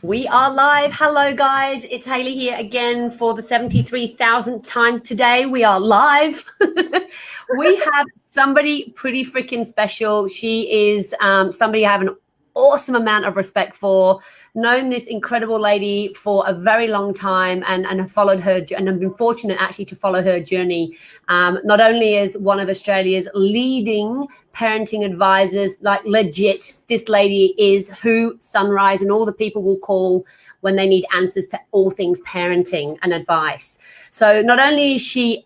We are live. Hello, guys. It's Hayley here again for the 73,000th time today. We are live. We have somebody pretty freaking special. She is somebody I have an awesome amount of respect for. Known this incredible lady for a very long time and have followed her, and I've been fortunate actually to follow her journey. Not only as one of Australia's leading parenting advisors, like legit, this lady is who Sunrise and all the people will call when they need answers to all things parenting and advice. So not only is she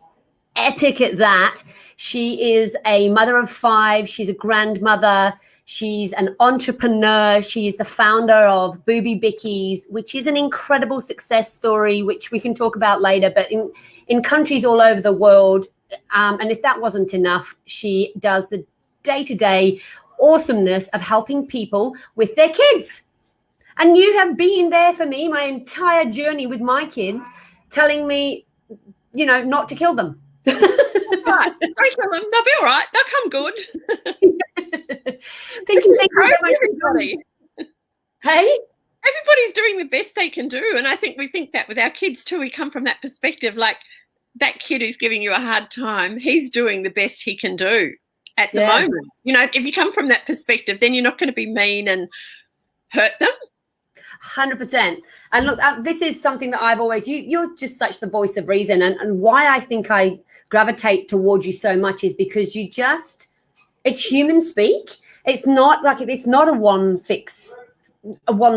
epic at that, she is a mother of 5, she's a grandmother, she's an entrepreneur, she is the founder of Booby Bickies, which is an incredible success story, which we can talk about later, but in countries all over the world. And if that wasn't enough, she does the day-to-day awesomeness of helping people with their kids. And you have been there for me my entire journey with my kids, telling me, not to kill them. Right. Don't kill them. They'll be all right. They'll come good. Thank you so much, everybody. Hey? Everybody's doing the best they can do. And I think we think that with our kids too. We come from that perspective, like that kid who's giving you a hard time, he's doing the best he can do at the moment. If you come from that perspective, then you're not going to be mean and hurt them. 100%. And look, this is something that I've always, you're just such the voice of reason. And why I think I gravitate towards you so much is because it's human speak. It's not a one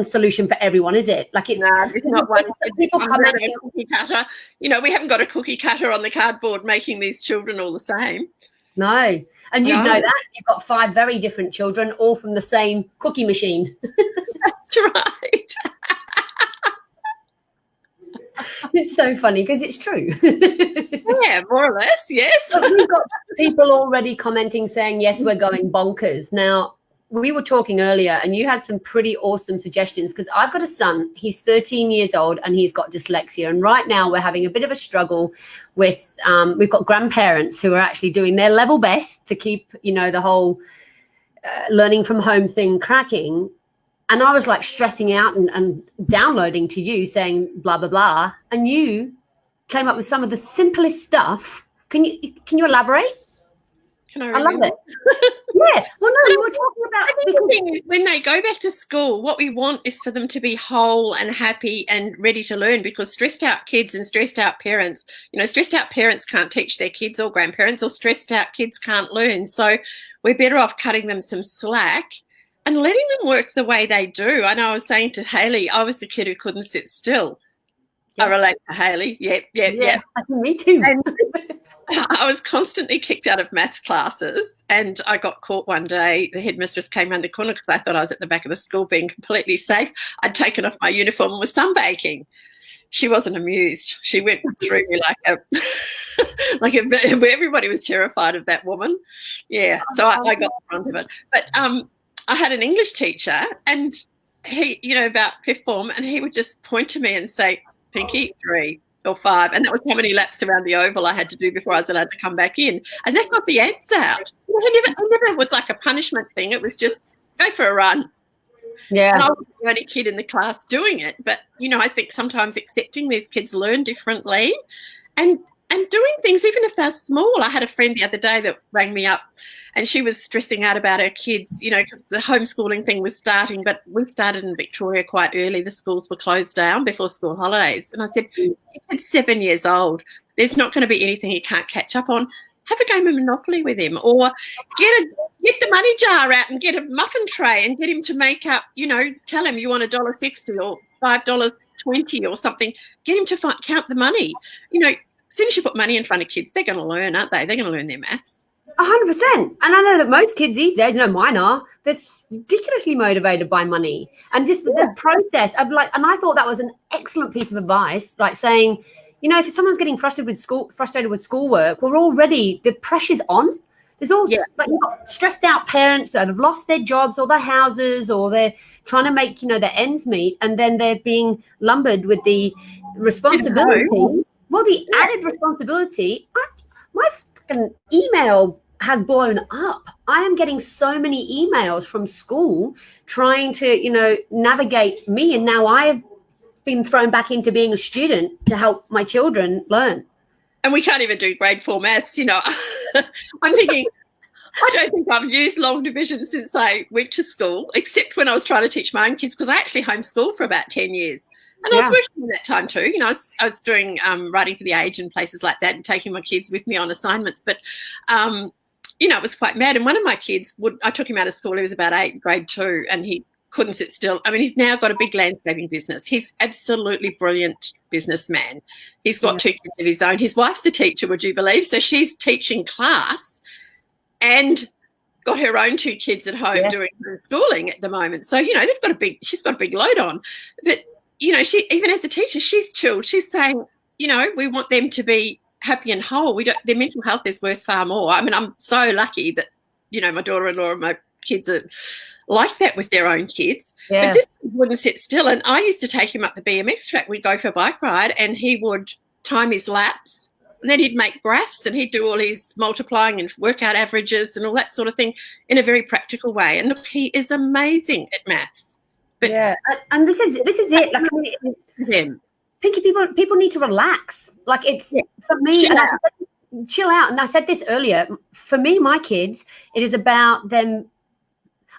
solution for everyone, is it? Like it's not one. People come in and cookie cutter. We haven't got a cookie cutter on the cardboard making these children all the same. No. And you know that. You've got 5 very different children, all from the same cookie machine. That's right. It's so funny because it's true. Yeah, more or less, yes. So we've got people already commenting saying, yes, we're going bonkers. Now, we were talking earlier and you had some pretty awesome suggestions because I've got a son, he's 13 years old and he's got dyslexia. And right now we're having a bit of a struggle with, we've got grandparents who are actually doing their level best to keep, the whole learning from home thing cracking. And I was like stressing out and downloading to you saying blah, blah, blah. And you came up with some of the simplest stuff. Can you elaborate? Can I love it. Yeah. Well, no, you were talking about. The thing is, when they go back to school, what we want is for them to be whole and happy and ready to learn, because stressed out kids and stressed out parents, stressed out parents can't teach their kids, or grandparents, or stressed out kids can't learn. So we're better off cutting them some slack and letting them work the way they do. I know I was saying to Hayley, I was the kid who couldn't sit still. Yeah. I relate to Hayley. Yeah. Me too. And I was constantly kicked out of maths classes, and I got caught one day. The headmistress came around the corner because I thought I was at the back of the school being completely safe. I'd taken off my uniform and was sunbaking. She wasn't amused. She went through me everybody was terrified of that woman. Yeah, so I got the front of it. But I had an English teacher, and he, about 5th form, and he would just point to me and say, Pinky, 3 or 5, and that was how many laps around the oval I had to do before I was allowed to come back in. And that got the ants out. It never was like a punishment thing. It was just go for a run. Yeah. And I was the only kid in the class doing it. But, I think sometimes accepting these kids learn differently and doing things, even if they're small. I had a friend the other day that rang me up, and she was stressing out about her kids, because the homeschooling thing was starting, but we started in Victoria quite early. The schools were closed down before school holidays. And I said, your kid's 7 years old. There's not going to be anything he can't catch up on. Have a game of Monopoly with him, or get the money jar out and get a muffin tray and get him to make up, tell him you want $1.60 or $5.20 or something. Get him to count the money. As soon as you put money in front of kids, they're going to learn, aren't they? They're going to learn their maths. 100%. And I know that most kids these days, mine are, they're ridiculously motivated by money and just the process of and I thought that was an excellent piece of advice, like saying, if someone's getting frustrated with schoolwork, the pressure's on. There's all you've got stressed out parents that have lost their jobs or their houses, or they're trying to make, their ends meet, and then they're being lumbered with the responsibility. Well, the added responsibility, my fucking email has blown up. I am getting so many emails from school trying to, navigate me. And now I've been thrown back into being a student to help my children learn. And we can't even do grade 4 maths, I'm thinking, I don't think I've used long division since I went to school, except when I was trying to teach my own kids, because I actually homeschooled for about 10 years. And I was working in that time too. I was doing writing for The Age and places like that and taking my kids with me on assignments. But, it was quite mad. And one of my kids, I took him out of school. He was about 8, grade 2, and he couldn't sit still. I mean, he's now got a big landscaping business. He's absolutely brilliant businessman. He's got 2 kids of his own. His wife's a teacher, would you believe? So she's teaching class and got her own 2 kids at home doing schooling at the moment. So, she's got a big load on. But, she, even as a teacher, she's chilled. She's saying, we want them to be happy and whole. Their mental health is worth far more. I mean, I'm so lucky that, my daughter-in-law and my kids are like that with their own kids. But this wouldn't sit still. And I used to take him up the BMX track. We'd go for a bike ride and he would time his laps, and then he'd make graphs and he'd do all his multiplying and work out averages and all that sort of thing in a very practical way. And look, he is amazing at maths. But and this is it. Like, I think people need to relax. Like, it's for me. Chill out. And I said this earlier. For me, my kids, it is about them.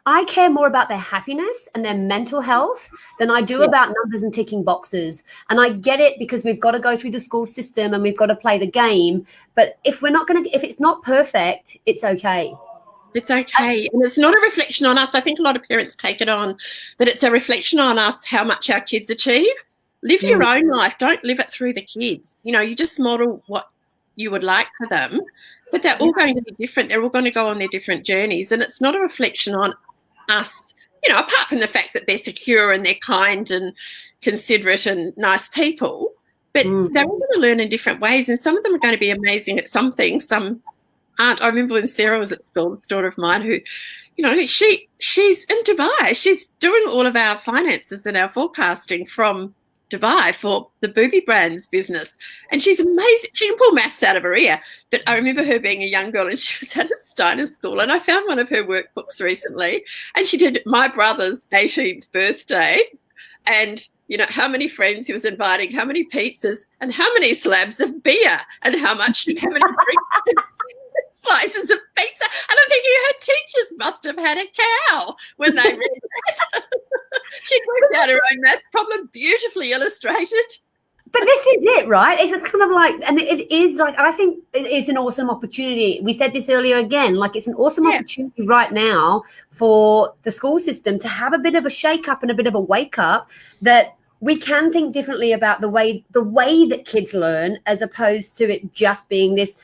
I care more about their happiness and their mental health than I do about numbers and ticking boxes. And I get it, because we've got to go through the school system and we've got to play the game. But if it's not perfect, it's okay. It's okay. And it's not a reflection on us. I think a lot of parents take it on that it's a reflection on us how much our kids achieve. Live your own life. Don't live it through the kids. You just model what you would like for them. But they're all going to be different. They're all going to go on their different journeys. And it's not a reflection on us, apart from the fact that they're secure and they're kind and considerate and nice people. But they're all going to learn in different ways. And some of them are going to be amazing at some things, some aren't. I remember when Sarah was at school, this daughter of mine who, she's in Dubai. She's doing all of our finances and our forecasting from Dubai for the Booby Brands business. And she's amazing. She can pull maths out of her ear. But I remember her being a young girl and she was at a Steiner school, and I found one of her workbooks recently, and she did my brother's 18th birthday and, how many friends he was inviting, how many pizzas and how many slabs of beer and how many slices of pizza. And I'm thinking her teachers must have had a cow when they read that. She worked out her own maths problem, beautifully illustrated. But this is it, right? It's just kind of like, and it is like, I think it's an awesome opportunity. We said this earlier again, like it's an awesome opportunity right now for the school system to have a bit of a shake up and a bit of a wake up, that we can think differently about the way that kids learn, as opposed to it just being this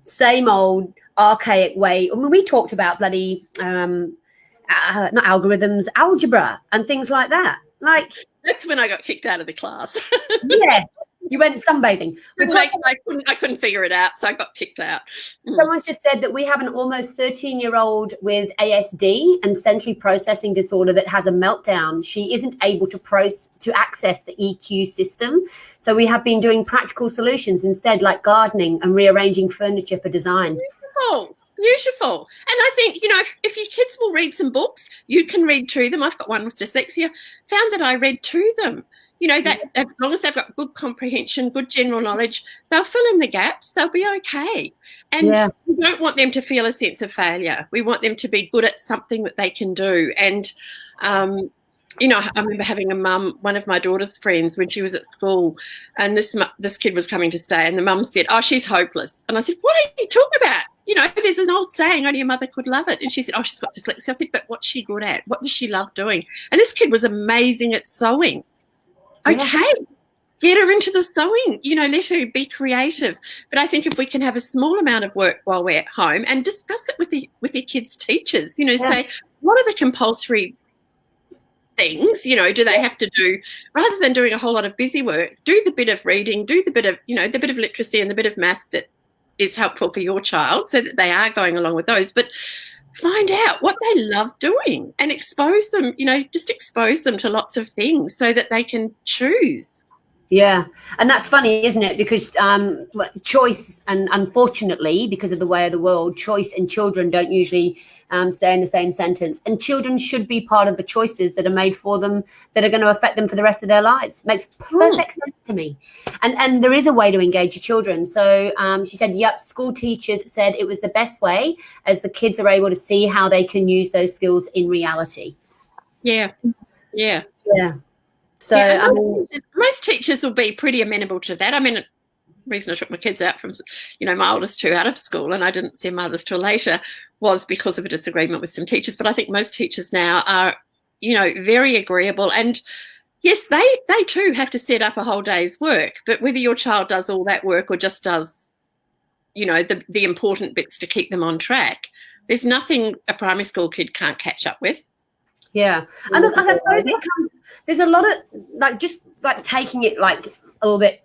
same old archaic way. I mean, we talked about bloody not algorithms, algebra and things like that. Like, that's when I got kicked out of the class. Yeah, you went sunbathing. Because I couldn't figure it out, so I got kicked out. Someone's just said that we have an almost 13-year-old with ASD and sensory processing disorder that has a meltdown. She isn't able to access the EQ system. So we have been doing practical solutions instead, like gardening and rearranging furniture for design. Beautiful. And I think, if your kids will read some books, you can read to them. I've got one with dyslexia, found that I read to them. That as long as they've got good comprehension, good general knowledge, they'll fill in the gaps. They'll be okay. And we don't want them to feel a sense of failure. We want them to be good at something that they can do. And, I remember having a mum, one of my daughter's friends, when she was at school, and this kid was coming to stay, and the mum said, "Oh, she's hopeless." And I said, "What are you talking about? There's an old saying, only a mother could love it." And she said, "Oh, she's got dyslexia." I said, "But what's she good at? What does she love doing?" And this kid was amazing at sewing. Okay, get her into the sewing, let her be creative. But I think if we can have a small amount of work while we're at home and discuss it with your kids' teachers, say, what are the compulsory things, do they have to do, rather than doing a whole lot of busy work, do the bit of reading, do the bit of, the bit of literacy and the bit of maths that is helpful for your child, so that they are going along with those. But find out what they love doing and expose them, just expose them to lots of things so that they can choose. Yeah, and that's funny, isn't it? Because choice, and unfortunately, because of the way of the world, choice and children don't usually stay in the same sentence. And children should be part of the choices that are made for them that are going to affect them for the rest of their lives. Makes perfect sense to me. And there is a way to engage your children. So she said, yep, school teachers said it was the best way, as the kids are able to see how they can use those skills in reality. Yeah. So yeah, most teachers will be pretty amenable to that. I mean, the reason I took my kids out from, my oldest two out of school, and I didn't see mothers till later, was because of a disagreement with some teachers. But I think most teachers now are, very agreeable. And yes, they too have to set up a whole day's work. But whether your child does all that work or just does, the important bits to keep them on track, there's nothing a primary school kid can't catch up with. Yeah, and I suppose there's a lot of just taking it a little bit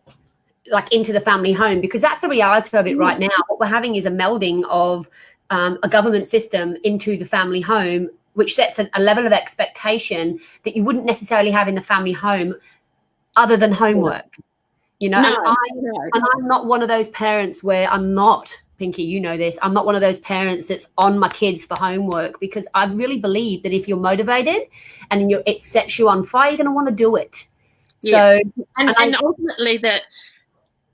into the family home, because that's the reality of it right now. What we're having is a melding of a government system into the family home, which sets a level of expectation that you wouldn't necessarily have in the family home other than homework. And I'm not one of those parents where I'm not, Pinky, you know this, I'm not one of those parents that's on my kids for homework, because I really believe that if you're motivated and it sets you on fire, you're going to want to do it. Yeah. So, and ultimately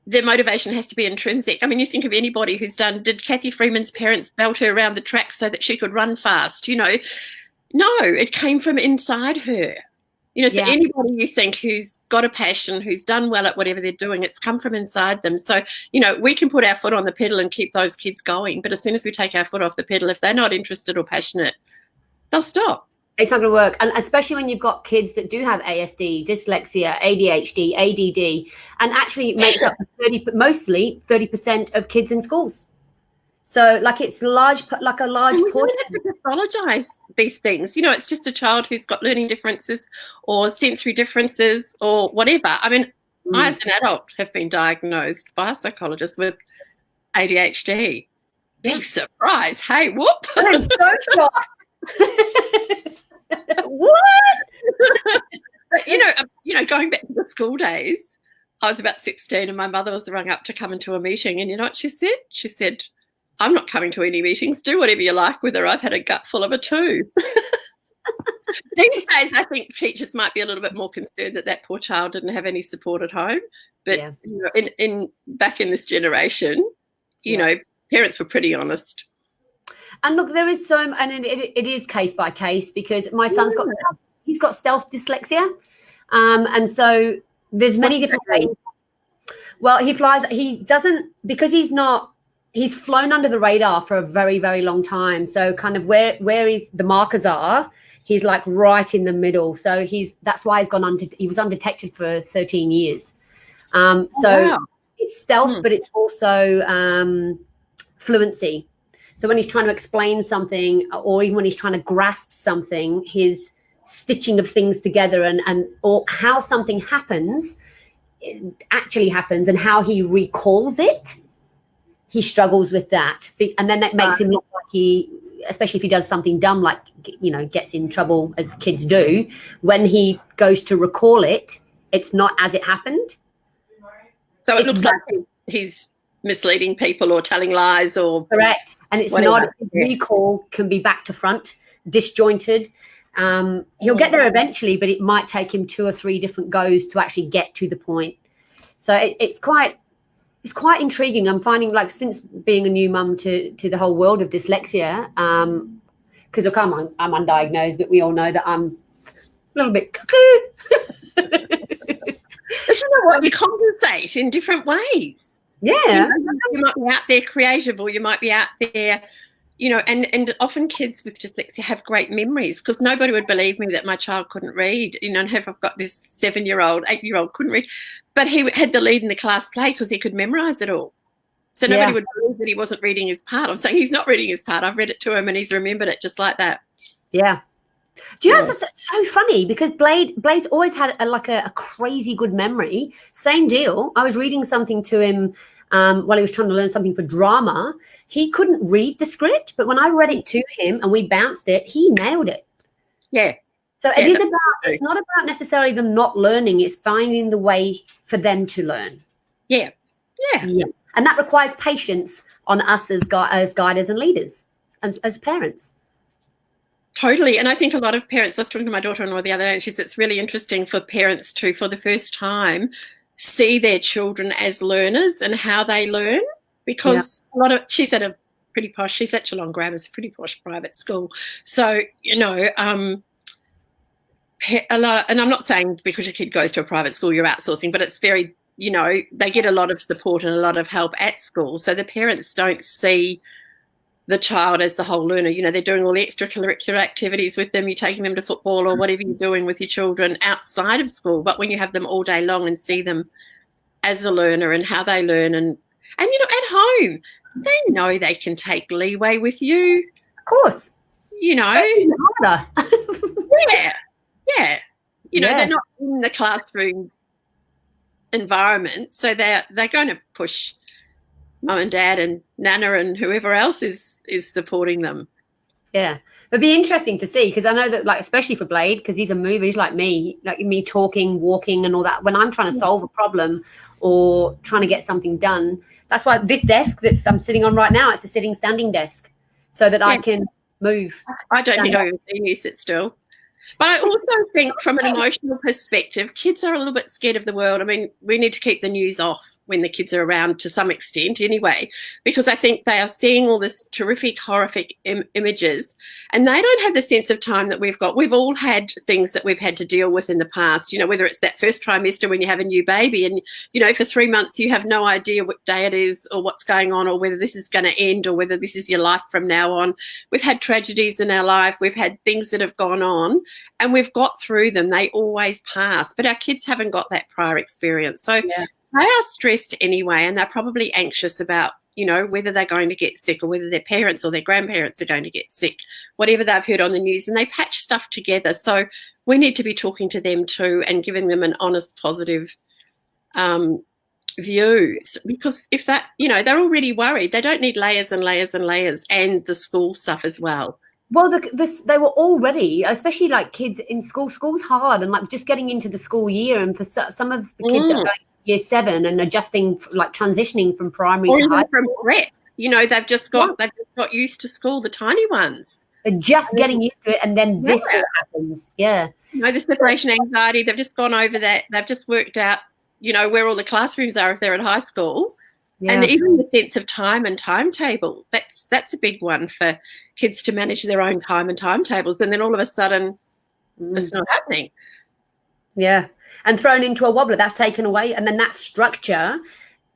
the motivation has to be intrinsic. I mean, you think of anybody did Kathy Freeman's parents belt her around the track so that she could run fast? No, it came from inside her. So anybody you think who's got a passion, who's done well at whatever they're doing, it's come from inside them. So, we can put our foot on the pedal and keep those kids going. But as soon as we take our foot off the pedal, if they're not interested or passionate, they'll stop. It's not going to work. And especially when you've got kids that do have ASD, dyslexia, ADHD, ADD, and actually it makes up mostly 30% of kids in schools. So it's a large portion. We have to pathologize these things. It's just a child who's got learning differences or sensory differences or whatever. I mean, I as an adult have been diagnosed by a psychologist with ADHD. Big surprise. Hey, whoop. I'm so shocked. What? But, going back to the school days, I was about 16 and my mother was rung up to come into a meeting, and you know what she said? She said, I'm not coming to any meetings. Do whatever you like with her. I've had a gut full of a 2. These days, I think teachers might be a little bit more concerned that poor child didn't have any support at home. But in back in this generation, parents were pretty honest. And look, there is and it is case by case, because my son's got stealth dyslexia, and so there's many different ways. Well, he doesn't, because he's flown under the radar for a very, very long time. So kind of where the markers are, he's right in the middle. So that's why he was undetected for 13 years. It's stealth, but it's also fluency. So when he's trying to explain something, or even when he's trying to grasp something, his stitching of things together or how something happens, it actually happens, and how he recalls it, he struggles with that. And then that makes him look like especially if he does something dumb, gets in trouble, as kids do, when he goes to recall it, it's not as it happened. So it looks like he's misleading people or telling lies or... Correct. And it's whatever. Not, his recall can be back to front, disjointed. He'll get there eventually, but it might take him 2 or 3 different goes to actually get to the point. So it's quite intriguing. I'm finding, since being a new mum to the whole world of dyslexia, because look, I'm undiagnosed, but we all know that I'm a little bit cuckoo. But you know what? You compensate in different ways. Yeah. You might be out there creative, or you might be out there, and often kids with dyslexia have great memories, because nobody would believe me that my child couldn't read, and have I've got this 7-year-old, 8-year-old couldn't read, but he had the lead in the class play because he could memorize it all. So nobody would believe that he wasn't reading his part. I'm saying he's not reading his part. I've read it to him and he's remembered it just like that. Yeah. Do you know, that's so funny, because Blade's always had a crazy good memory. Same deal. I was reading something to him while he was trying to learn something for drama. He couldn't read the script, but when I read it to him and we bounced it, he nailed it. Yeah. So it is about, it's not about necessarily them not learning, it's finding the way for them to learn. Yeah. And that requires patience on us as guiders and leaders, as parents. Totally. And I think a lot of parents, I was talking to my daughter-in-law the other day, and she said it's really interesting for parents to, for the first time, see their children as learners and how they learn, because a lot of, she's at a pretty posh, she's at Geelong Grammar, it's a pretty posh private school. So, you know, a lot, and I'm not saying because your kid goes to a private school you're outsourcing, but it's very, you know, they get a lot of support and a lot of help at school. So the parents don't see the child as the whole learner. You know, they're doing all the extracurricular activities with them. You're taking them to football or whatever you're doing with your children outside of school. But when you have them all day long and see them as a learner and how they learn, and you know, at home, they know they can take leeway with you. Of course. You know. Harder. Yeah. You know, they're not in the classroom environment, so they're going to push mum and dad and nana and whoever else is supporting them. Yeah, it'd be interesting to see, because I know that, like, especially for Blade, because he's a mover, he's like me talking, walking and all that. When I'm trying to solve a problem or trying to get something done, that's why this desk that I'm sitting on right now, it's a sitting standing desk, so that I can move. I don't think I've seen you sit still. But I also think from an emotional perspective, kids are a little bit scared of the world. I mean, we need to keep the news off when the kids are around to some extent anyway, because I think they are seeing all this terrific, horrific images, and they don't have the sense of time that we've got. We've all had things that we've had to deal with in the past, you know, whether it's that first trimester when you have a new baby and, you know, for 3 months you have no idea what day it is or what's going on or whether this is going to end or whether this is your life from now on. We've had tragedies in our life. We've had things that have gone on and we've got through them. They always pass, but our kids haven't got that prior experience. So they are stressed anyway, and they're probably anxious about, you know, whether they're going to get sick or whether their parents or their grandparents are going to get sick, whatever they've heard on the news, and they patch stuff together. So we need to be talking to them too and giving them an honest, positive view, because if that, you know, they're already worried. They don't need layers and layers and layers and the school stuff as well. Well, they were already, especially like kids in school. School's hard, and like just getting into the school year, and for some of the kids that are going year 7 and adjusting, like transitioning from primary or to high from prep. You know, they've just got used to school. The tiny ones, they're just getting used to it, and then this all happens. Yeah, you know, the separation anxiety. They've just gone over that. They've just worked out, you know, where all the classrooms are if they're at high school. Yeah. And even the sense of time and timetable, that's a big one for kids to manage their own time and timetables. And then all of a sudden, it's not happening. Yeah. And thrown into a wobbler, that's taken away. And then that structure,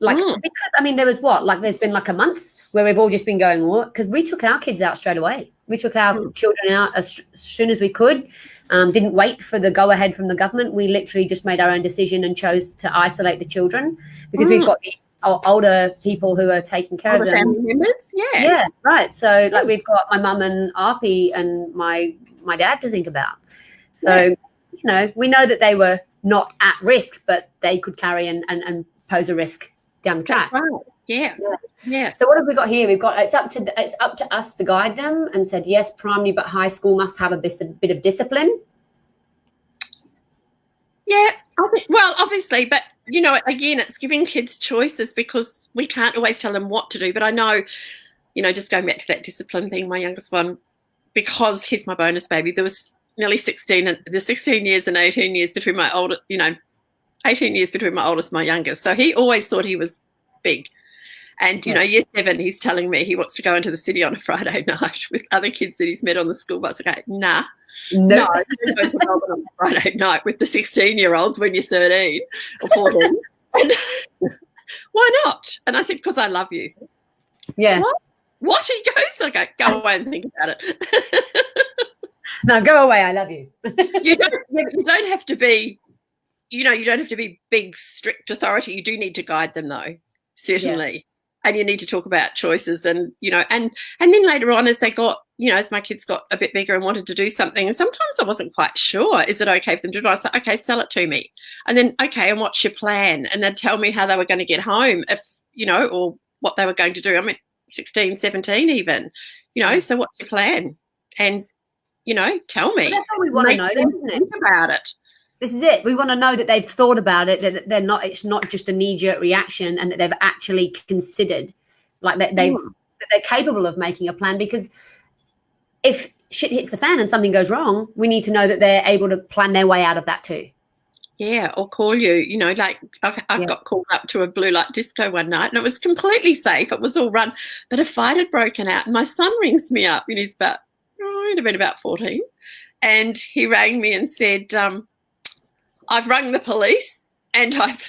like, because, I mean, there was there's been like a month where we've all just been going, what? Because we took our kids out straight away. We took our children out as soon as we could. Didn't wait for the go-ahead from the government. We literally just made our own decision and chose to isolate the children because we've got the older people who are taking care of them. Family members, yeah, right. So like we've got my mum and Arpie and my dad to think about. So you know, we know that they were not at risk, but they could carry and pose a risk down the track. Right. Yeah. So what have we got here? We've got it's up to us to guide them, and said yes, primary but high school must have a bit of discipline. Yeah, well, obviously, but you know, again, it's giving kids choices because we can't always tell them what to do. But I know, you know, just going back to that discipline thing, my youngest one, because he's my bonus baby, there was nearly 16 years and 18 years between my oldest, you know, 18 years between my oldest and my youngest. So he always thought he was big. And, you know, year 7, he's telling me he wants to go into the city on a Friday night with other kids that he's met on the school bus. Okay, nah. No, you don't go to Melbourne on a Friday night with the 16-year-olds when you're 13 or 14. And why not? And I said, because I love you. Yeah. What? He goes, okay, go away and think about it. No, go away. I love you. You don't have to be, you know, you don't have to be big, strict authority. You do need to guide them, though, certainly. Yeah. And you need to talk about choices and, you know, and then later on as they got, you know, as my kids got a bit bigger and wanted to do something, and sometimes I wasn't quite sure, is it okay for them to do it? I said, okay, sell it to me. And then, okay, and what's your plan? And they'd tell me how they were going to get home, if, you know, or what they were going to do. I mean, 16, 17 even, you know, so what's your plan? And tell me. But that's what we want to know, then, isn't it? Think about it. This is it. We want to know that they've thought about it, that they're not. It's not just a knee-jerk reaction, and that they've actually considered, like that they're capable of making a plan. Because if shit hits the fan and something goes wrong, we need to know that they're able to plan their way out of that too. Yeah, or call you. Like I've got called up to a blue light disco one night, and it was completely safe. It was all run, but a fight had broken out, and my son rings me up, and he'd have been about 14, and he rang me and said, I've rung the police and I've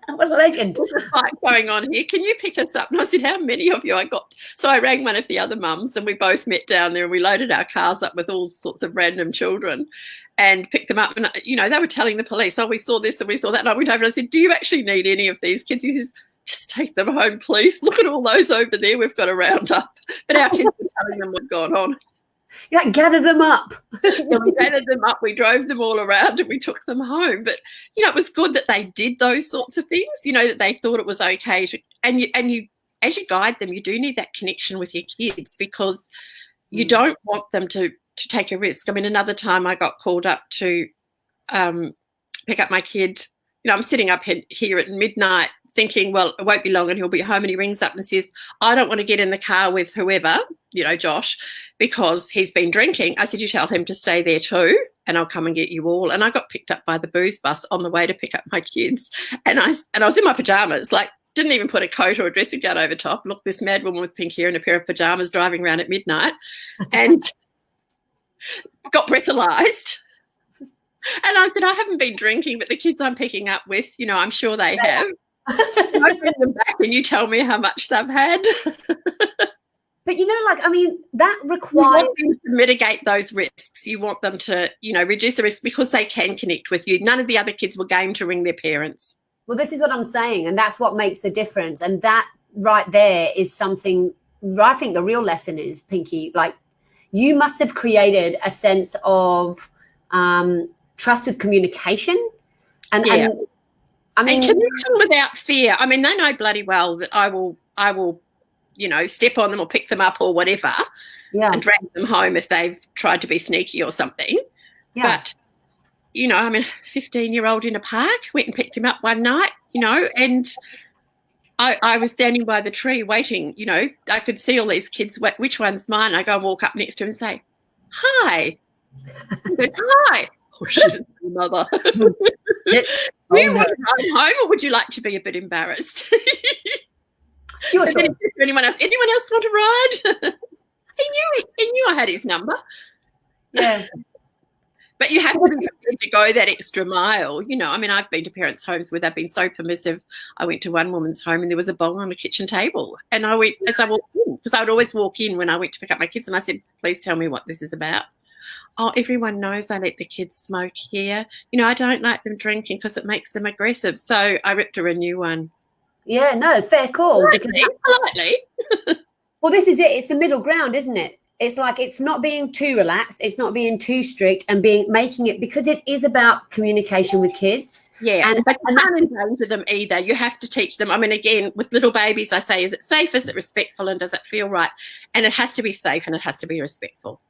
what a legend. There's a fight going on here. Can you pick us up? And I said, how many of you I got? So I rang one of the other mums, and we both met down there, and we loaded our cars up with all sorts of random children and picked them up. And, they were telling the police, oh, we saw this and we saw that. And I went over and I said, do you actually need any of these kids? He says, just take them home, please. Look at all those over there. We've got a roundup. But our kids were telling them what's gone on. Yeah, gather them up. So we gathered them up, we drove them all around, and we took them home. But, it was good that they did those sorts of things, that they thought it was okay. And you, as you guide them, you do need that connection with your kids, because you don't want them to take a risk. I mean, another time I got called up to pick up my kid. I'm sitting up here at midnight thinking, well, it won't be long and he'll be home, and he rings up and says, I don't want to get in the car with whoever, Josh, because he's been drinking. I said, you tell him to stay there too, and I'll come and get you all. And I got picked up by the booze bus on the way to pick up my kids, and I was in my pajamas, like didn't even put a coat or a dressing gown over top. Look, this mad woman with pink hair and a pair of pajamas driving around at midnight, and got breathalyzed. And I said, I haven't been drinking, but the kids I'm picking up with, I'm sure they have. I bring them back and you tell me how much they've had. But that requires, you want them to mitigate those risks. You want them to, reduce the risk, because they can connect with you. None of the other kids were game to ring their parents. Well, this is what I'm saying, and that's what makes the difference. And that right there is something. I think the real lesson is, Pinky, like, you must have created a sense of trust with communication, and and connection without fear. I mean, they know bloody well that I will, step on them or pick them up or whatever, and drag them home if they've tried to be sneaky or something. Yeah. But, 15-year-old in a park, went and picked him up one night, and I was standing by the tree waiting, I could see all these kids, which one's mine? I go and walk up next to him and say, hi. He goes, hi. Oh, shit, mother. Do you want to ride home, or would you like to be a bit embarrassed? Sure. Then anyone else want to ride? He knew I had his number. Yeah. But you have to be prepared to go that extra mile. I've been to parents' homes where they've been so permissive. I went to one woman's home and there was a bowl on the kitchen table. And I went, as I walked in, because I would always walk in when I went to pick up my kids, and I said, please tell me what this is about. Oh, everyone knows I let the kids smoke here. I don't like them drinking because it makes them aggressive. So I ripped her a new one. Yeah, no, fair call. Politely. Well, this is it. It's the middle ground, isn't it? It's like, it's not being too relaxed. It's not being too strict, and making it, because it is about communication with kids. Yeah, but you can't endanger them either. You have to teach them. I mean, again, with little babies, I say, is it safe? Is it respectful? And does it feel right? And it has to be safe and it has to be respectful.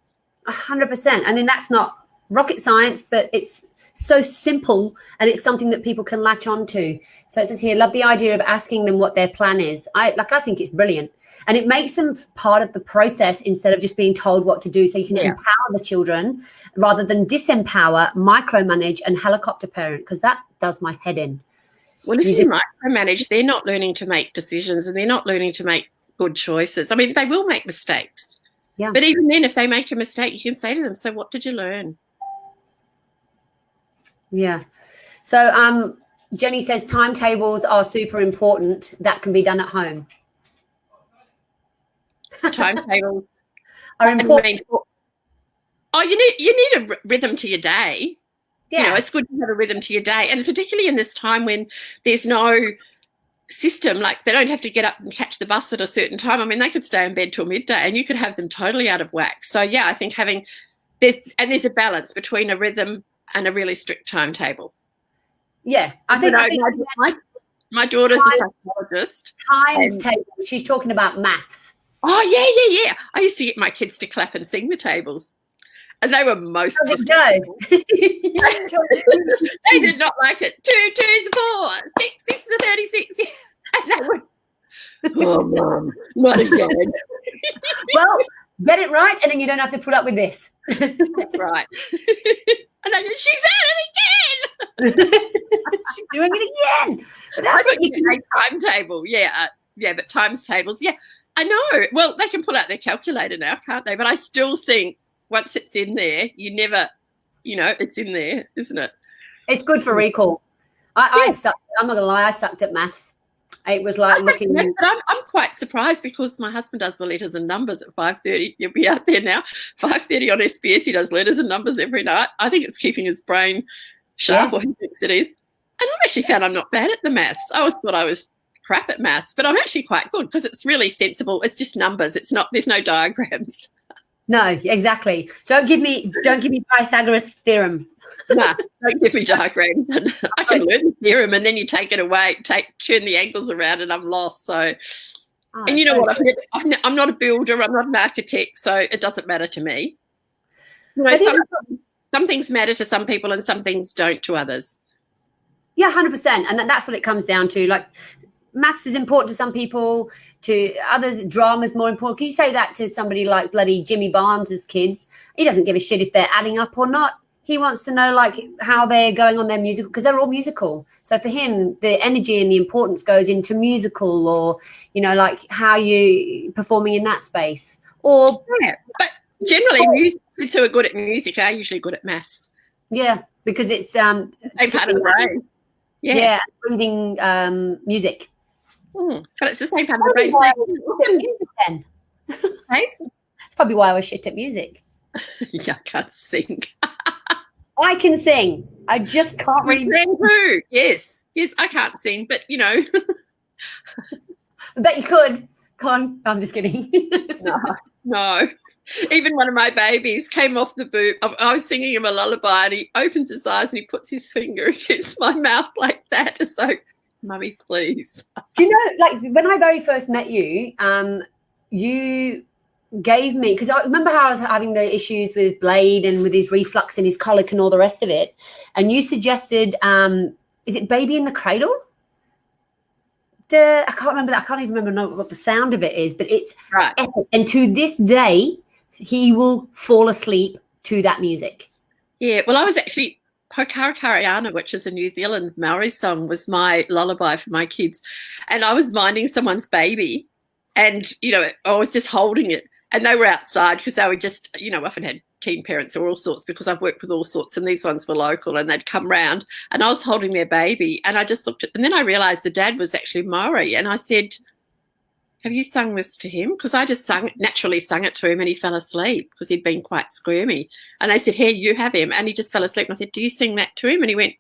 100%. I mean, that's not rocket science, but it's so simple, and it's something that people can latch on to. So it says here, love the idea of asking them what their plan is. I think it's brilliant. And it makes them part of the process instead of just being told what to do. So you can empower the children rather than disempower, micromanage, and helicopter parent, because that does my head in. Well, if you micromanage, they're not learning to make decisions, and they're not learning to make good choices. I mean, they will make mistakes. Yeah. But even then, if they make a mistake, you can say to them, so what did you learn? Yeah. So Jenny says timetables are super important. That can be done at home. Timetables are important. You need a rhythm to your day. Yeah. It's good to have a rhythm to your day. And particularly in this time when there's no system, like they don't have to get up and catch the bus at a certain time. I mean, they could stay in bed till midday and you could have them totally out of whack. So yeah, I think there's a balance between a rhythm and a really strict timetable. Yeah, I think my daughter's a psychologist. Times table. She's talking about maths. Oh, yeah. I used to get my kids to clap and sing the tables. And they were most How did it go? They did not like it. 2 2's 4, 6 6 is 36. Yeah. And they went, oh, Mum, not again. Well, get it right, and then you don't have to put up with this. That's right. And then she's at it again. She's doing it again. But that's what you can. Timetable. Yeah, but times tables. Yeah, I know. Well, they can pull out their calculator now, can't they? But I still think once it's in there, you never, it's in there, isn't it? It's good for recall. I sucked. I'm not gonna lie. I sucked at maths. It was like looking. But I'm quite surprised because my husband does the letters and numbers at 5:30. He'll be out there now. 5:30 on SBS. He does letters and numbers every night. I think it's keeping his brain sharp, or he thinks it is. And I've actually found I'm not bad at the maths. I always thought I was crap at maths, but I'm actually quite good because it's really sensible. It's just numbers. It's not. There's no diagrams. No, exactly. Don't give me Pythagoras theorem. No, don't give me diagrams. I can learn the theorem, and then you take it away, turn the angles around, and I'm lost. So, and you know what? I'm not a builder. I'm not an architect, so it doesn't matter to me. Some things matter to some people, and some things don't to others. Yeah, 100%. And that's what it comes down to. Like, maths is important to some people, to others, drama is more important. Can you say that to somebody like bloody Jimmy Barnes's kids? He doesn't give a shit if they're adding up or not. He wants to know, like, how they're going on their musical, because they're all musical. So for him, the energy and the importance goes into musical, or, like how you performing in that space. Or but generally, kids who are good at music are usually good at maths. Yeah, because it's same part of the brain. Yeah, reading music. But it's the same part of the brain. It's probably why I was shit at music. Yeah, I can't sing. I can sing. I just can't read. Yes, I can't sing, but I bet you could. Con, I'm just kidding. No. Even one of my babies came off the boot. I was singing him a lullaby, and he opens his eyes and he puts his finger against my mouth like that. It's like, Mummy, please. Do you know, like, when I very first met you, you gave me, because I remember how I was having the issues with Blade and with his reflux and his colic and all the rest of it, and you suggested, is it Baby in the Cradle? I can't remember that. I can't even remember what the sound of it is, but it's right. Epic. And to this day, he will fall asleep to that music. Yeah, well, I was actually, Pokara Kariana, which is a New Zealand Maori song, was my lullaby for my kids. And I was minding someone's baby, and, I was just holding it. And they were outside because they were just, often had teen parents or all sorts, because I've worked with all sorts, and these ones were local, and they'd come round, and I was holding their baby, and I just looked at, and then I realised the dad was actually Maori, and I said, have you sung this to him? Because I just naturally sung it to him, and he fell asleep because he'd been quite squirmy. And they said, here, you have him. And he just fell asleep. And I said, do you sing that to him? And he went,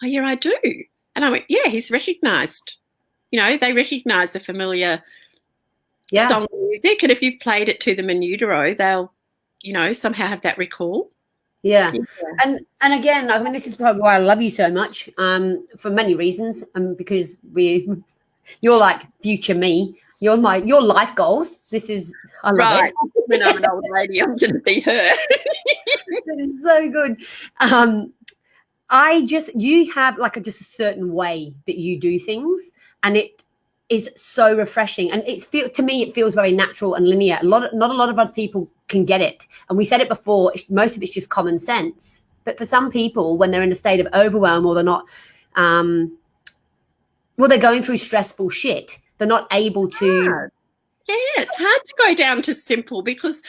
oh, yeah, I do. And I went, yeah, he's recognised. They recognise the familiar song music. And if you've played it to them in utero, they'll, somehow have that recall. Yeah. And again, I mean, this is probably why I love you so much, for many reasons, because you're like future me. You're your life goals. This is, I love it. When I'm an old lady, I'm going to be her. That is so good. You have like just a certain way that you do things, and it is so refreshing. And to me, it feels very natural and linear. Not a lot of other people can get it. And we said it before, most of it's just common sense. But for some people, when they're in a state of overwhelm, or they're not, they're going through stressful shit, they're not able to. Yeah, it's hard to go down to simple, because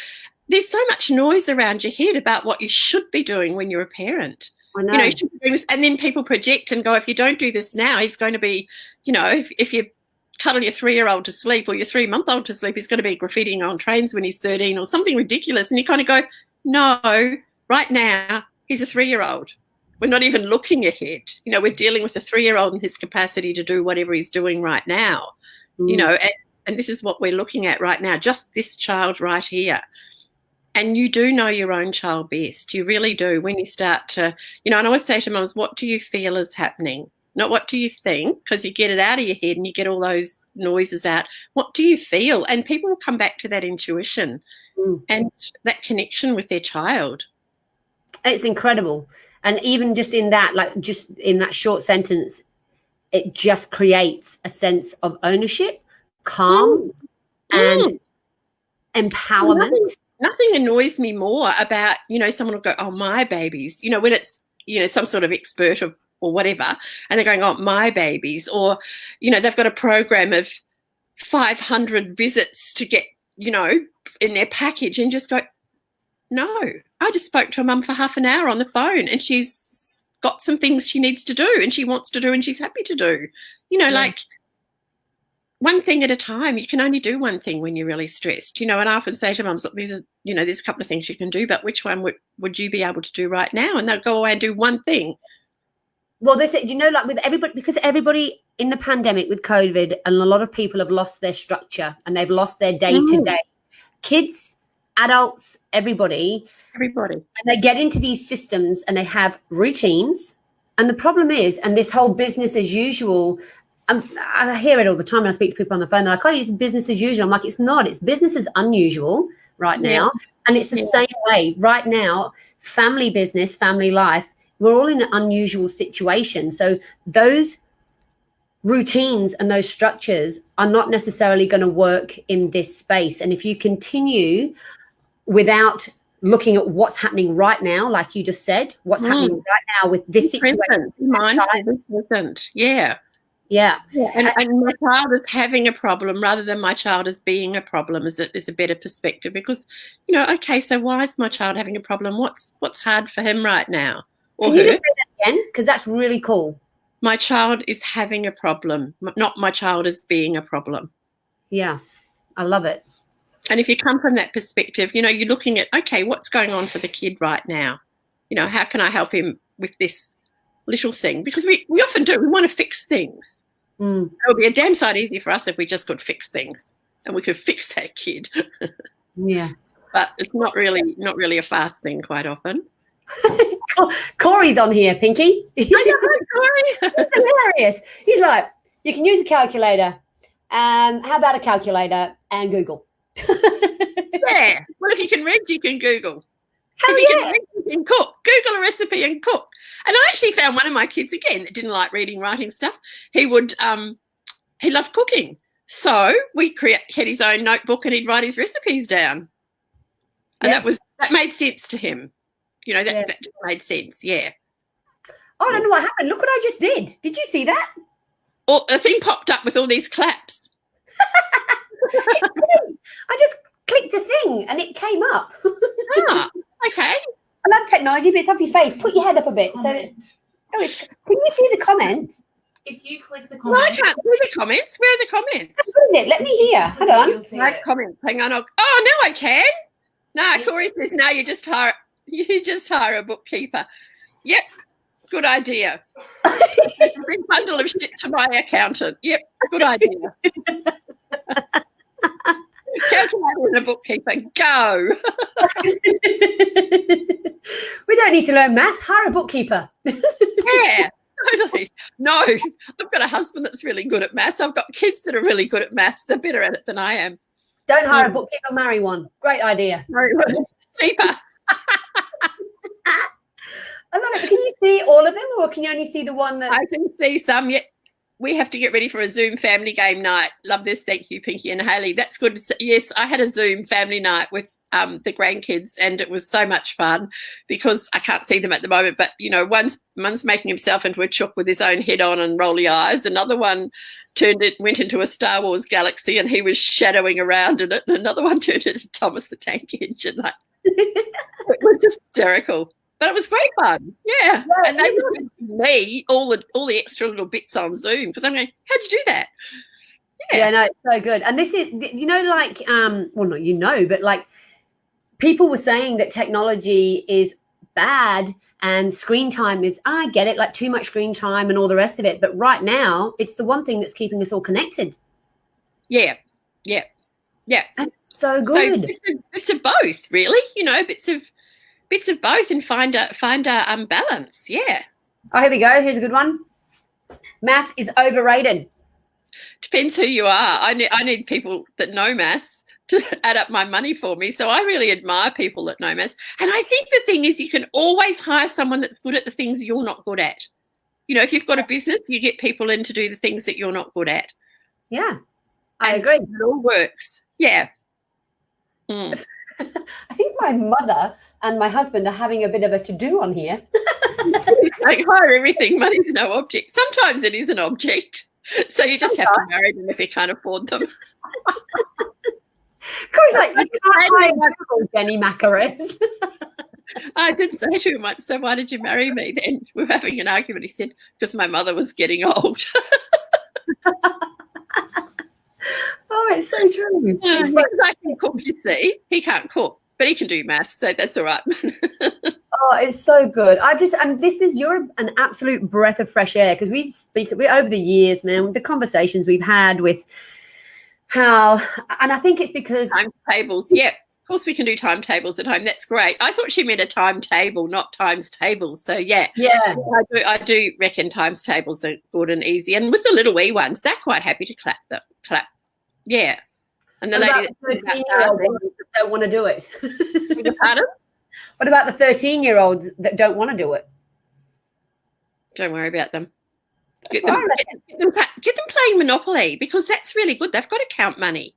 there's so much noise around your head about what you should be doing when you're a parent. I know. You should be doing this, and then people project and go, if you don't do this now, he's going to be, if you cuddle your 3-year-old to sleep, or your 3-month-old to sleep, he's going to be graffitiing on trains when he's 13 or something ridiculous. And you kind of go, no, right now, he's a 3-year-old. We're not even looking ahead. We're dealing with a 3-year-old and his capacity to do whatever he's doing right now. And this is what we're looking at right now, just this child right here. And you do know your own child best. You really do. When you start to, and I always say to mums, what do you feel is happening? Not what do you think, because you get it out of your head and you get all those noises out. What do you feel? And people will come back to that intuition and that connection with their child. It's incredible. And even just in that, like just in that short sentence, it just creates a sense of ownership, calm, and empowerment. Nothing annoys me more about, someone will go, oh, my babies, when it's, some sort of expert or whatever, and they're going, oh, my babies, or, they've got a program of 500 visits to get, in their package, and just go, no, I just spoke to a mum for half an hour on the phone, and she's got some things she needs to do and she wants to do and she's happy to do, like one thing at a time. You can only do one thing when you're really stressed, and I often say to mums, look, there's a couple of things you can do, but which one would you be able to do right now? And they'll go away and do one thing. Well, like with everybody, because everybody in the pandemic with COVID, and a lot of people have lost their structure and they've lost their day-to-day. Kids, adults, everybody. And they get into these systems and they have routines. And the problem is, and this whole business as usual, I hear it all the time when I speak to people on the phone. They're like, oh, it's business as usual. I'm like, it's not. It's business as unusual right now. And it's the same way right now. Family business, family life, we're all in an unusual situation. So those routines and those structures are not necessarily going to work in this space. And if you continue without looking at what's happening right now, like you just said, what's happening right now with this situation. Yeah. And my child is having a problem rather than my child is being a problem is a better perspective, because, okay, so why is my child having a problem? What's hard for him right now? Or Can you just say that again? Because that's really cool. My child is having a problem, not my child is being a problem. Yeah, I love it. And if you come from that perspective, you're looking at, okay, what's going on for the kid right now? How can I help him with this little thing? Because we often do. We want to fix things. It would be a damn sight easier for us if we just could fix things and we could fix that kid. Yeah. But it's not really a fast thing quite often. Corey's on here, Pinky. Corey. He's hilarious. He's like, you can use a calculator. How about a calculator and Google? Yeah. Well, if you can read, you can Google. Hell if yeah. You can read, you can cook. Google a recipe and cook. And I actually found one of my kids, again, that didn't like reading, writing stuff. He would, he loved cooking. So we had his own notebook and he'd write his recipes down. And that made sense to him. That made sense, yeah. Oh, I don't know what happened. Look what I just did. Did you see that? Oh, a thing popped up with all these claps. I just clicked a thing and it came up. Okay. I love technology, but it's off your face. Put your head up a bit. Can you see the comments? If you click the comments. No, I can't see the comments. Where are the comments? What is it? Let me hear. Hold on. No comments. Hang on. Oh, now I can. No, Corey says, no, you just hire a bookkeeper. Yep. Good idea. A big bundle of shit to my accountant. Yep. Good idea. Calculator and a bookkeeper. Go. We don't need to learn math. Hire a bookkeeper. Yeah, totally. No, I've got a husband that's really good at maths. I've got kids that are really good at maths. They're better at it than I am. Don't hire a bookkeeper, marry one. Great idea. Cheaper. I love it. Can you see all of them, or can you only see the one that... I can see some. Yeah. We have to get ready for a Zoom family game night. Love this. Thank you, Pinky and Hayley. That's good. Yes, I had a Zoom family night with the grandkids, and it was so much fun because I can't see them at the moment. But, one's making himself into a chook with his own head on and rolly eyes. Another one went into a Star Wars galaxy and he was shadowing around in it. And another one turned into Thomas the Tank Engine. It was hysterical. But it was great fun, yeah. And they were giving me all the extra little bits on Zoom because I'm going, how'd you do that? Yeah, no, it's so good. And this is, but like people were saying that technology is bad and screen time is, I get it, like too much screen time and all the rest of it. But right now, it's the one thing that's keeping us all connected. Yeah. That's so good. So bits of both, really, bits of both and find a balance. Yeah. Oh, here we go. Here's a good one. Math is overrated. Depends who you are. I need people that know maths to add up my money for me. So I really admire people that know maths. And I think the thing is you can always hire someone that's good at the things you're not good at. You know, if you've got a business, you get people in to do the things that you're not good at. Yeah, I agree. It all works. Yeah. I think my mother and my husband are having a bit of a to-do on here. Like, hire everything. Money's no object. Sometimes it is an object. So you just have to marry them if you can't afford them. Of course, like, you can't hire Jenny Macares. I did say to him once, so why did you marry me then? We were having an argument. He said, because my mother was getting old. Oh, it's so true. I can cook, you see. He can't cook, but he can do maths, so that's all right. Oh, it's so good. And you're an absolute breath of fresh air, because we over the years, man, the conversations we've had with and I think it's because timetables. Yeah, of course we can do timetables at home. That's great. I thought she meant a timetable, not times tables. So yeah, I do reckon times tables are good and easy. And with the little wee ones, they're quite happy to clap. Yeah. And the lady that 13-year-olds that don't want to do it. Pardon? What about the 13-year-olds that don't want to do it? Don't worry about them. Get them playing Monopoly, because that's really good. They've got to count money.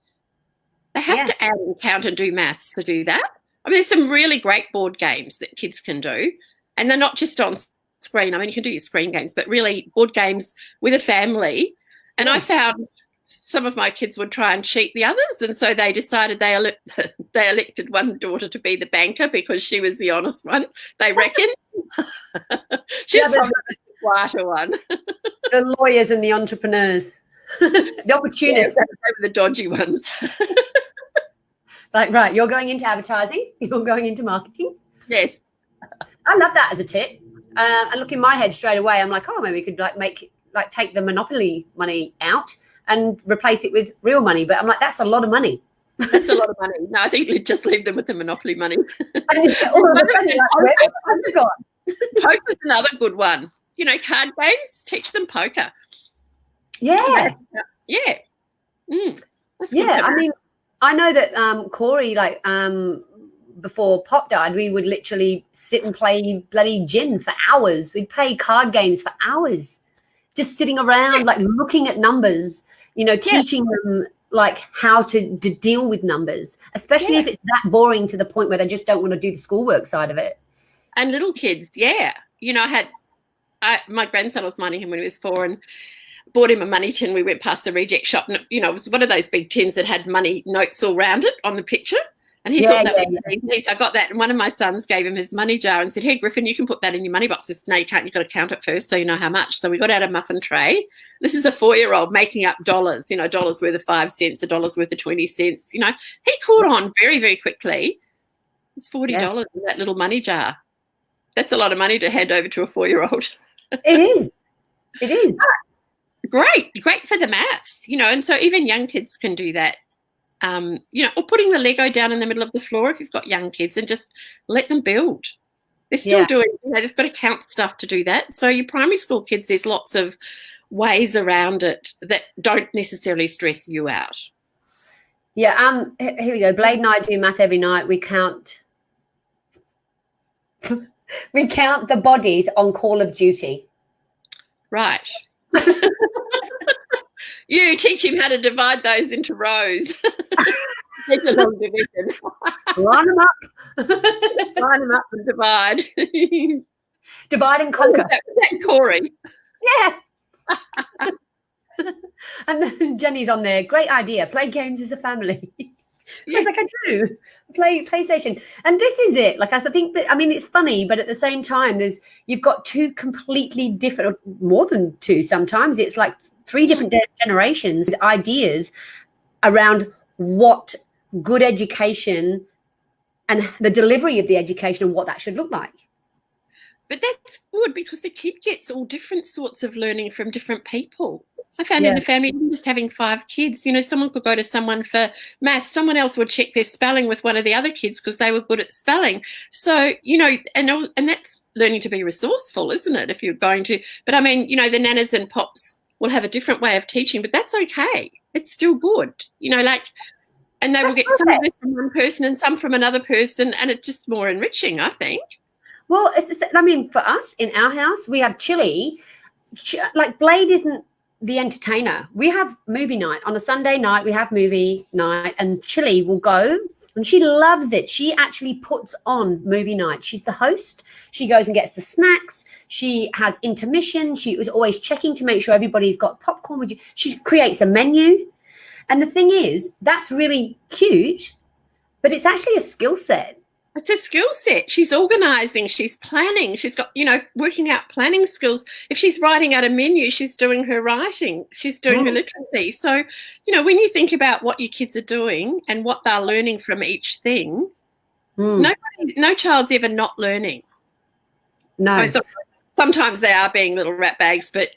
They have to add and count and do maths to do that. I mean, there's some really great board games that kids can do, and they're not just on screen. I mean, you can do your screen games, but really board games with a family. And I found some of my kids would try and cheat the others, and so they decided they elected one daughter to be the banker because she was the honest one, they reckon. She's probably the quieter one. The lawyers and the entrepreneurs. The opportunists. Yeah, they were the dodgy ones. Like, right, you're going into advertising, you're going into marketing. Yes. I love that as a tip. And look, in my head straight away, I'm like, oh, maybe we could take the Monopoly money out and replace it with real money. But I'm like, that's a lot of money. That's a lot of money. No, I think just leave them with the Monopoly money. Poker's another good one. You know, card games, teach them poker. Yeah. Yeah. Yeah, I mean, I know that Corey, before Pop died, we would literally sit and play bloody gin for hours. We'd play card games for hours, just sitting around, looking at numbers, teaching them how to deal with numbers, especially if it's that boring to the point where they just don't want to do the schoolwork side of it. And little kids, my grandson was minding him when he was 4 and bought him a money tin. We went past the reject shop and, it was one of those big tins that had money notes all around it on the picture. And he thought that was easy. So I got that. And one of my sons gave him his money jar and said, hey, Griffin, you can put that in your money box. I said, no, you can't. You've got to count it first so you know how much. So we got out a muffin tray. This is a 4-year-old making up dollars, dollars worth of 5 cents, $1 worth of 20 cents. He caught on very, very quickly. It's $40 in that little money jar. That's a lot of money to hand over to a 4-year-old. It is. It is. Great for the maths, and so even young kids can do that. Or putting the Lego down in the middle of the floor if you've got young kids and just let them build. They're still doing, they've got to count stuff to do that. So your primary school kids, there's lots of ways around it that don't necessarily stress you out. Yeah, here we go. Blade and I do math every night. We count the bodies on Call of Duty. Right. You teach him how to divide those into rows. It's a long division. Line them up. Line them up and divide. Divide and conquer. That Corey. Yeah. And then Jenny's on there. Great idea. Play games as a family. I was like, I do. Play PlayStation. And this is it. I think that, it's funny, but at the same time, you've got two completely different, or more than two sometimes. It's 3 different generations with ideas around what good education and the delivery of the education and what that should look like. But that's good because the kid gets all different sorts of learning from different people. I found in the family, even just having 5 kids, someone could go to someone for maths, someone else would check their spelling with one of the other kids because they were good at spelling. So, and that's learning to be resourceful, isn't it, if you're going to. But, the nanas and pops will have a different way of teaching, but that's okay. It's still good, and they will get some of this from one person and some from another person, and it's just more enriching, I think. Well, for us in our house, we have Chili. Like Blade isn't the entertainer. We have movie night on a Sunday night. We have movie night, and Chili will go, and she loves it. She actually puts on movie night. She's the host. She goes and gets the snacks. She has intermission. She was always checking to make sure everybody's got popcorn. She creates a menu. And the thing is, that's really cute, but it's actually a skill set. It's a skill set. She's organising, she's planning, she's got, working out planning skills. If she's writing out a menu, she's doing her writing, she's doing her literacy. So, when you think about what your kids are doing and what they're learning from each thing, no child's ever not learning. No. I mean, sometimes they are being little rat bags, but,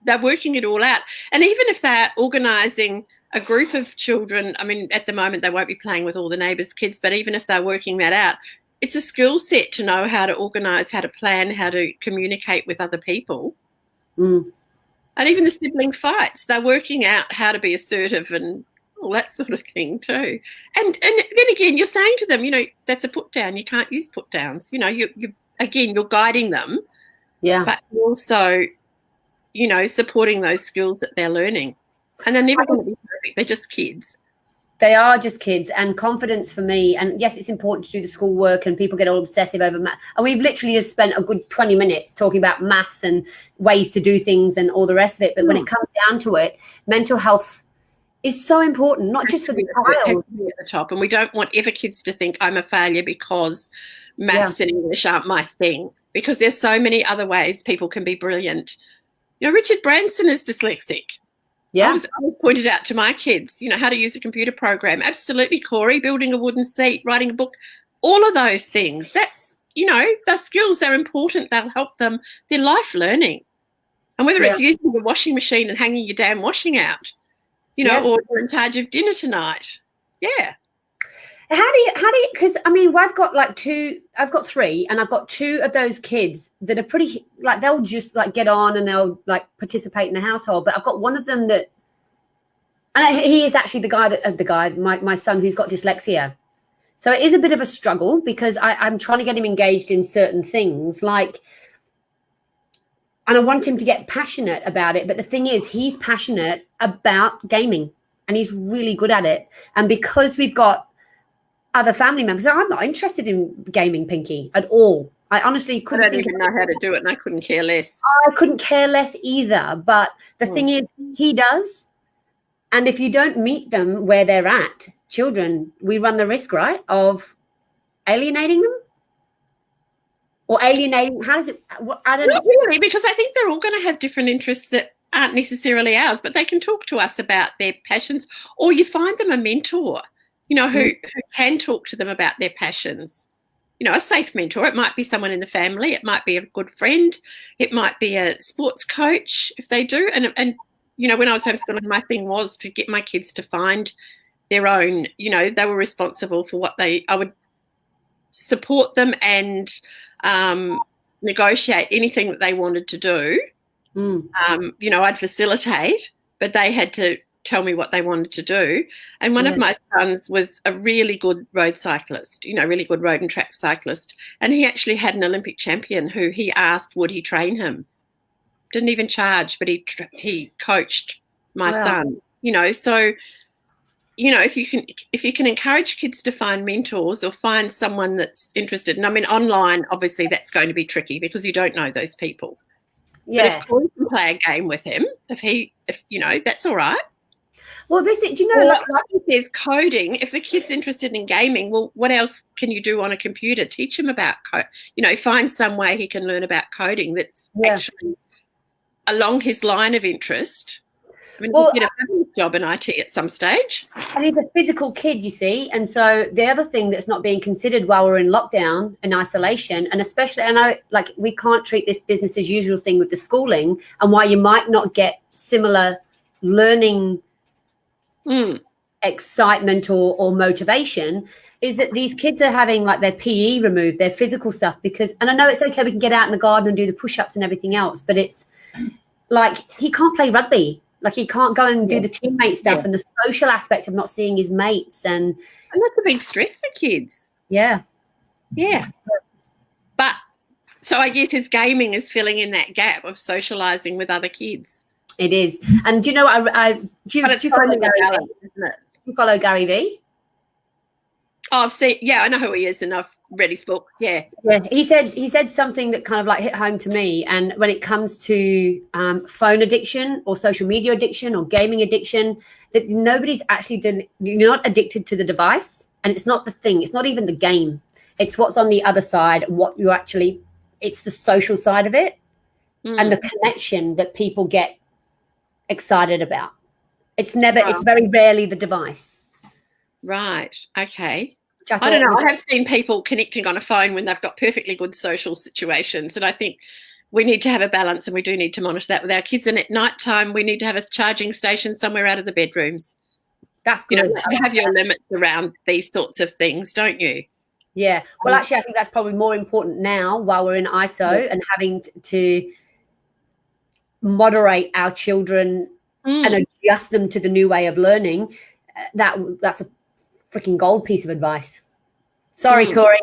they're working it all out. And even if they're organising a group of children, I mean, at the moment they won't be playing with all the neighbours' kids, but even if they're working that out, it's a skill set to know how to organise, how to plan, how to communicate with other people. And even the sibling fights, they're working out how to be assertive and all that sort of thing too. And then again, you're saying to them, that's a put down. You can't use put downs. You're guiding them. Yeah. But also, supporting those skills that they're learning. And they're never going to be perfect. They're just kids. They are just kids. And confidence for me, and yes, it's important to do the schoolwork, and people get all obsessive over math. And we've literally just spent a good 20 minutes talking about maths and ways to do things and all the rest of it. But when it comes down to it, mental health is so important, not just for the child. At the top. And we don't want ever kids to think I'm a failure because maths and English aren't my thing, because there's so many other ways people can be brilliant. Richard Branson is dyslexic. Yeah. I was pointed out to my kids, how to use a computer program. Absolutely, Corey, building a wooden seat, writing a book, all of those things. That's, the skills, they're important. They'll help them. They're life learning. And whether it's using the washing machine and hanging your damn washing out, or you're in charge of dinner tonight. Yeah. How do you, because I've got three, and I've got two of those kids that are pretty, they'll just get on and they'll participate in the household. But I've got one of them that, and he is actually my son who's got dyslexia. So it is a bit of a struggle because I'm trying to get him engaged in certain things and I want him to get passionate about it. But the thing is, he's passionate about gaming and he's really good at it. And because we've got other family members, I'm not interested in gaming, Pinky, at all. I honestly couldn't. I don't even know how to do it, and I couldn't care less. I couldn't care less either. But the thing is, he does. And if you don't meet them where they're at, children, we run the risk, right, of alienating them? Or alienating, how does it, I don't know. Not really, because I think they're all going to have different interests that aren't necessarily ours, but they can talk to us about their passions, or you find them a mentor, who can talk to them about their passions. A safe mentor. It might be someone in the family. It might be a good friend. It might be a sports coach if they do. And when I was homeschooling, my thing was to get my kids to find their own, they were responsible for what I would support them and negotiate anything that they wanted to do. I'd facilitate, but they had to tell me what they wanted to do. And one of my sons was a really good road cyclist, really good road and track cyclist. And he actually had an Olympic champion who he asked, would he train him? Didn't even charge, but he coached my son, so, if you can encourage kids to find mentors or find someone that's interested. And online, obviously that's going to be tricky because you don't know those people. Yeah. But if Corey can play a game with him, if that's all right. Well, like there's coding. If the kid's interested in gaming, well, what else can you do on a computer? Teach him about find some way he can learn about coding that's actually along his line of interest. He'll get a fabulous job in IT at some stage. And he's a physical kid, you see. And so the other thing that's not being considered while we're in lockdown and isolation, and especially, we can't treat this business as usual thing with the schooling, and why you might not get similar learning excitement or motivation is that these kids are having their PE removed, their physical stuff, and I know it's okay, we can get out in the garden and do the push-ups and everything else, but like he can't play rugby. Like he can't go and do the teammate stuff and the social aspect of not seeing his mates. And that's a big stress for kids. Yeah. But so I guess his gaming is filling in that gap of socializing with other kids. It is. And do you know what? Do you follow Gary balance, V? Isn't it? You follow Gary V? Oh, I've seen. Yeah, I know who he is, and I've read his book. Yeah. He said something that kind of like hit home to me. And when it comes to phone addiction or social media addiction or gaming addiction, that nobody's actually you're not addicted to the device, and it's not the thing. It's not even the game. It's what's on the other side. It's the social side of it, and the connection that people get excited about. It's very rarely the device. Right. Okay. I don't know. I have seen people connecting on a phone when they've got perfectly good social situations. And I think we need to have a balance, and we do need to monitor that with our kids. And at night time, we need to have a charging station somewhere out of the bedrooms. That's good. You have your limits around these sorts of things, don't you? Yeah. Well, actually, I think that's probably more important now while we're in ISO and having to moderate our children and adjust them to the new way of learning. That's a freaking gold piece of advice. Sorry, Corey.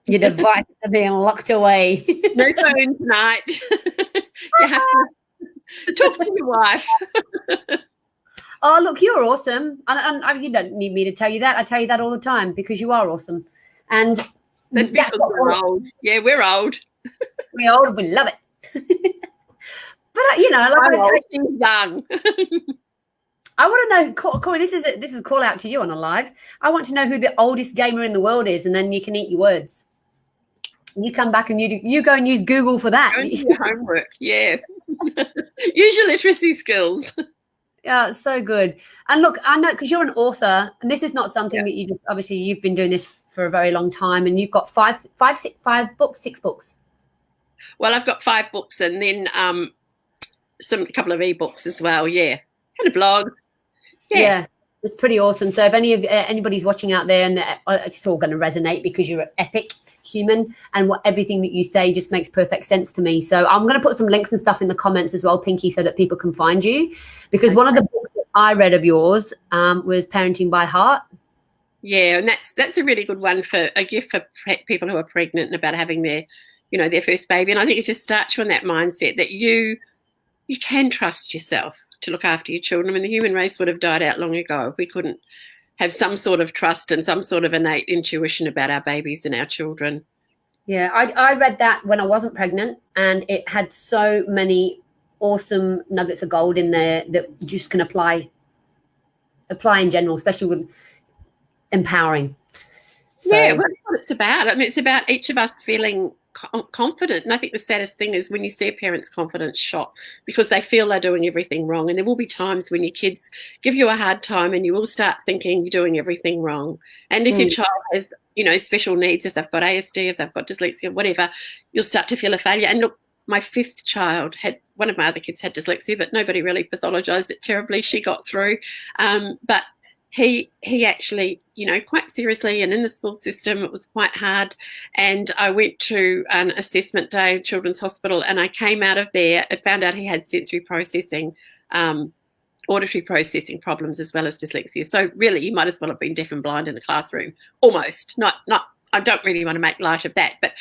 Your devices are being locked away. No phone tonight. You have to talk to your wife. Oh, look, you're awesome. And you don't need me to tell you that. I tell you that all the time because you are awesome. And that's because we're old. Yeah, we're old. We're old. We love it. But she's young. I want to know, Corey. This is a call out to you on a live. I want to know who the oldest gamer in the world is, and then you can eat your words. You come back and you go and use Google for that. Go and do your homework. Yeah. Use your literacy skills. Yeah, it's so good. And look, I know because you're an author, and this is not something that you just, obviously you've been doing this for a very long time, and you've got six books. Well, I've got 5 books, and then a couple of ebooks as well. Yeah, and a blog. Yeah, it's pretty awesome. So if anybody's watching out there, and it's all going to resonate because you're an epic human, and everything that you say just makes perfect sense to me. So I'm going to put some links and stuff in the comments as well, Pinky, so that people can find you. Because one of the books that I read of yours was Parenting by Heart. Yeah, and that's a really good one for a gift for people who are pregnant and about having their first baby. And I think it just starts you on that mindset that you can trust yourself to look after your children. I mean, the human race would have died out long ago if we couldn't have some sort of trust and some sort of innate intuition about our babies and our children. Yeah, I read that when I wasn't pregnant, and it had so many awesome nuggets of gold in there that you just can apply in general, especially with empowering. So, yeah, well, that's what it's about. I mean, it's about each of us feeling confident. And I think the saddest thing is when you see a parent's confidence shot because they feel they're doing everything wrong. And there will be times when your kids give you a hard time and you will start thinking you're doing everything wrong. And if your child has, special needs, if they've got ASD, if they've got dyslexia, whatever, you'll start to feel a failure. And look, my 5th child one of my other kids had dyslexia, but nobody really pathologized it terribly. She got through. But he actually, quite seriously, and in the school system, it was quite hard. And I went to an assessment day at Children's Hospital, and I came out of there and found out he had sensory processing, auditory processing problems as well as dyslexia. So really, he might as well have been deaf and blind in the classroom, almost. Not. I don't really want to make light of that, but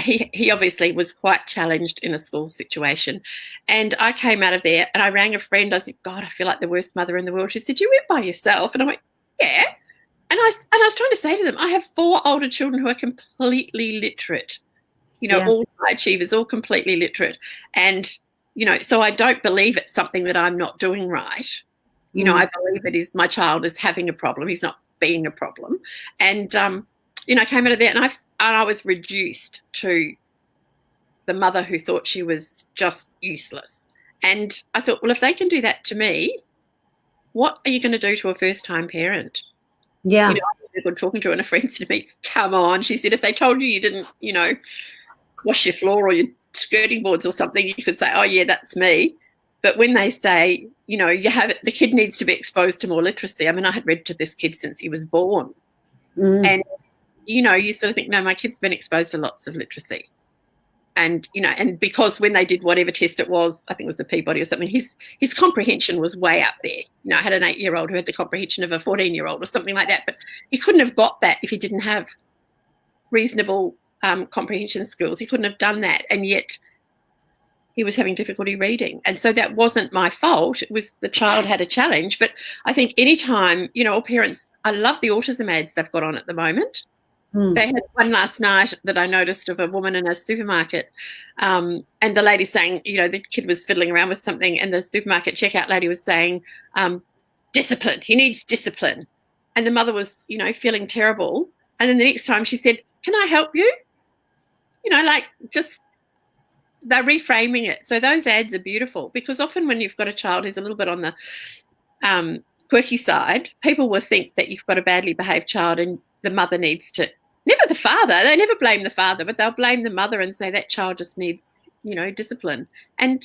he obviously was quite challenged in a school situation. And I came out of there and I rang a friend. I said, God, I feel like the worst mother in the world. She said, you went by yourself? And I went, yeah. And I was trying to say to them, I have 4 older children who are completely literate, all high achievers, all completely literate. And, so I don't believe it's something that I'm not doing right. I believe it is my child is having a problem. He's not being a problem. And, I came out of there and I was reduced to the mother who thought she was just useless. And I thought, well, if they can do that to me, what are you going to do to a first-time parent? Yeah. I was good talking to her, and a friend said to me, come on. She said, if they told you didn't, wash your floor or your skirting boards or something, you could say, oh, yeah, that's me. But when they say, the kid needs to be exposed to more literacy. I mean, I had read to this kid since he was born. And you sort of think, no, my kid's been exposed to lots of literacy. And, you know, and because when they did whatever test it was, I think it was the Peabody or something, his comprehension was way up there. You know, I had an 8-year-old who had the comprehension of a 14-year-old or something like that. But he couldn't have got that if he didn't have reasonable comprehension skills. He couldn't have done that. And yet he was having difficulty reading. And so that wasn't my fault. It was the child had a challenge. But I think anytime, you know, all parents, I love the autism ads they've got on at the moment. They had one last night that I noticed of a woman in a supermarket, and the lady saying, you know, the kid was fiddling around with something, and the supermarket checkout lady was saying, discipline, he needs discipline. And the mother was, you know, feeling terrible. And then the next time she said, can I help you? You know, like just they're reframing it. So those ads are beautiful, because often when you've got a child who's a little bit on the quirky side, people will think that you've got a badly behaved child and the mother needs to, never the father, they never blame the father, but they'll blame the mother and say that child just needs, you know, discipline. And,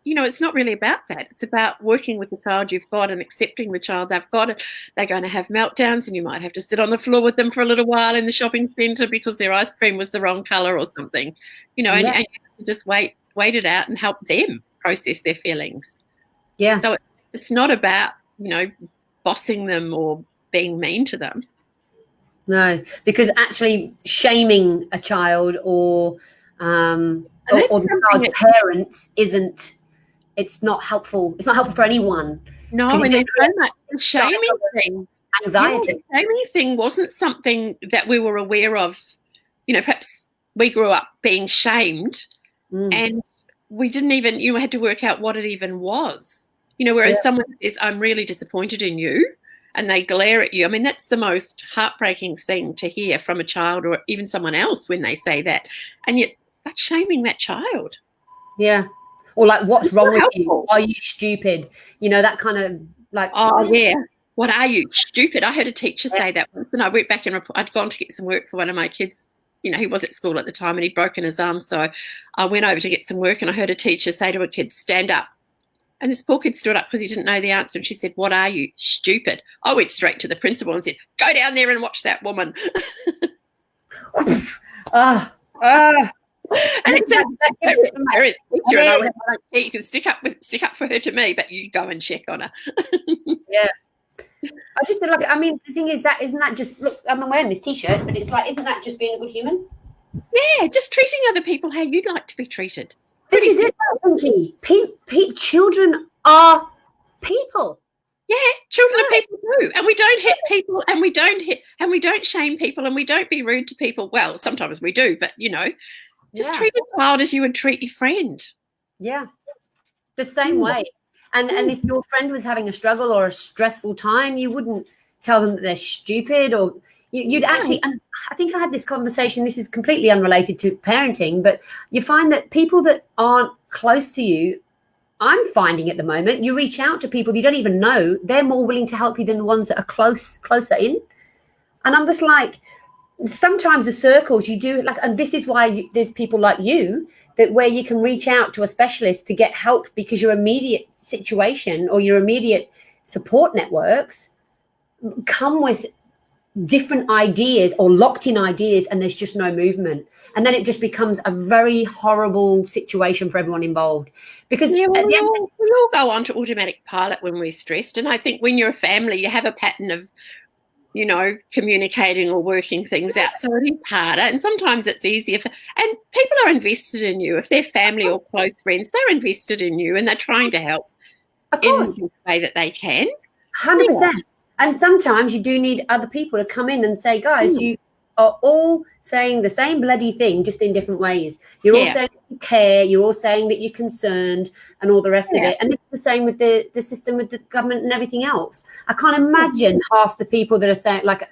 you know, it's not really about that. It's about working with the child you've got and accepting the child they've got. They're going to have meltdowns, and you might have to sit on the floor with them for a little while in the shopping centre because their ice cream was the wrong colour or something, you know, and you have to just wait it out and help them process their feelings. Yeah. So it's not about, you know, bossing them or being mean to them. No, because actually shaming a child or the child's parents it's not helpful. It's not helpful for anyone. No, and there's so much the shaming thing. Anxiety. The shaming thing wasn't something that we were aware of. You know, perhaps we grew up being shamed and we didn't even, you know, had to work out what it even was. You know, whereas someone says, I'm really disappointed in you, and they glare at you. I mean, that's the most heartbreaking thing to hear from a child or even someone else when they say that. And yet that's shaming that child. Yeah. Or like, what's wrong with you? Are you stupid? You know, that kind of like. Oh, yeah. What are you, stupid? I heard a teacher say that once, and I went back and I'd gone to get some work for one of my kids. You know, he was at school at the time and he'd broken his arm. So I went over to get some work and I heard a teacher say to a kid, stand up. And this poor kid stood up because he didn't know the answer. And she said, what are you, stupid? I went straight to the principal and said, go down there and watch that woman. And it's teacher, and I went, hey, you can stick up for her to me, but you go and check on her. Yeah. I just feel like, I mean, the thing is that isn't that just, look, I'm wearing this T-shirt, but it's like, isn't that just being a good human? Yeah, just treating other people how you'd like to be treated. This is it, Pinky. Children are people. Yeah, children are people too, and we don't hit people, and we don't shame people, and we don't be rude to people. Well, sometimes we do, but you know, just treat a child as you would treat your friend. Yeah, the same way. And if your friend was having a struggle or a stressful time, you wouldn't tell them that they're stupid, or you'd actually. And I think I had this conversation. This is completely unrelated to parenting, but you find that people that aren't close to you, I'm finding at the moment, you reach out to people you don't even know, they're more willing to help you than the ones that are closer in. And I'm just like, sometimes the circles you do, like, and this is why there's people like you, that where you can reach out to a specialist to get help, because your immediate situation or your immediate support networks come with different ideas or locked in ideas, and there's just no movement, and then it just becomes a very horrible situation for everyone involved, because we all go on to automatic pilot when we're stressed. And I think when you're a family, you have a pattern of, you know, communicating or working things out, so it is harder, and sometimes it's easier and people are invested in you. If they're family or close friends, they're invested in you and they're trying to help in the way that they can. 100%. And sometimes you do need other people to come in and say, guys, you are all saying the same bloody thing, just in different ways. You're all saying that you care. You're all saying that you're concerned and all the rest of it. And it's the same with the system, with the government and everything else. I can't imagine half the people that are saying, like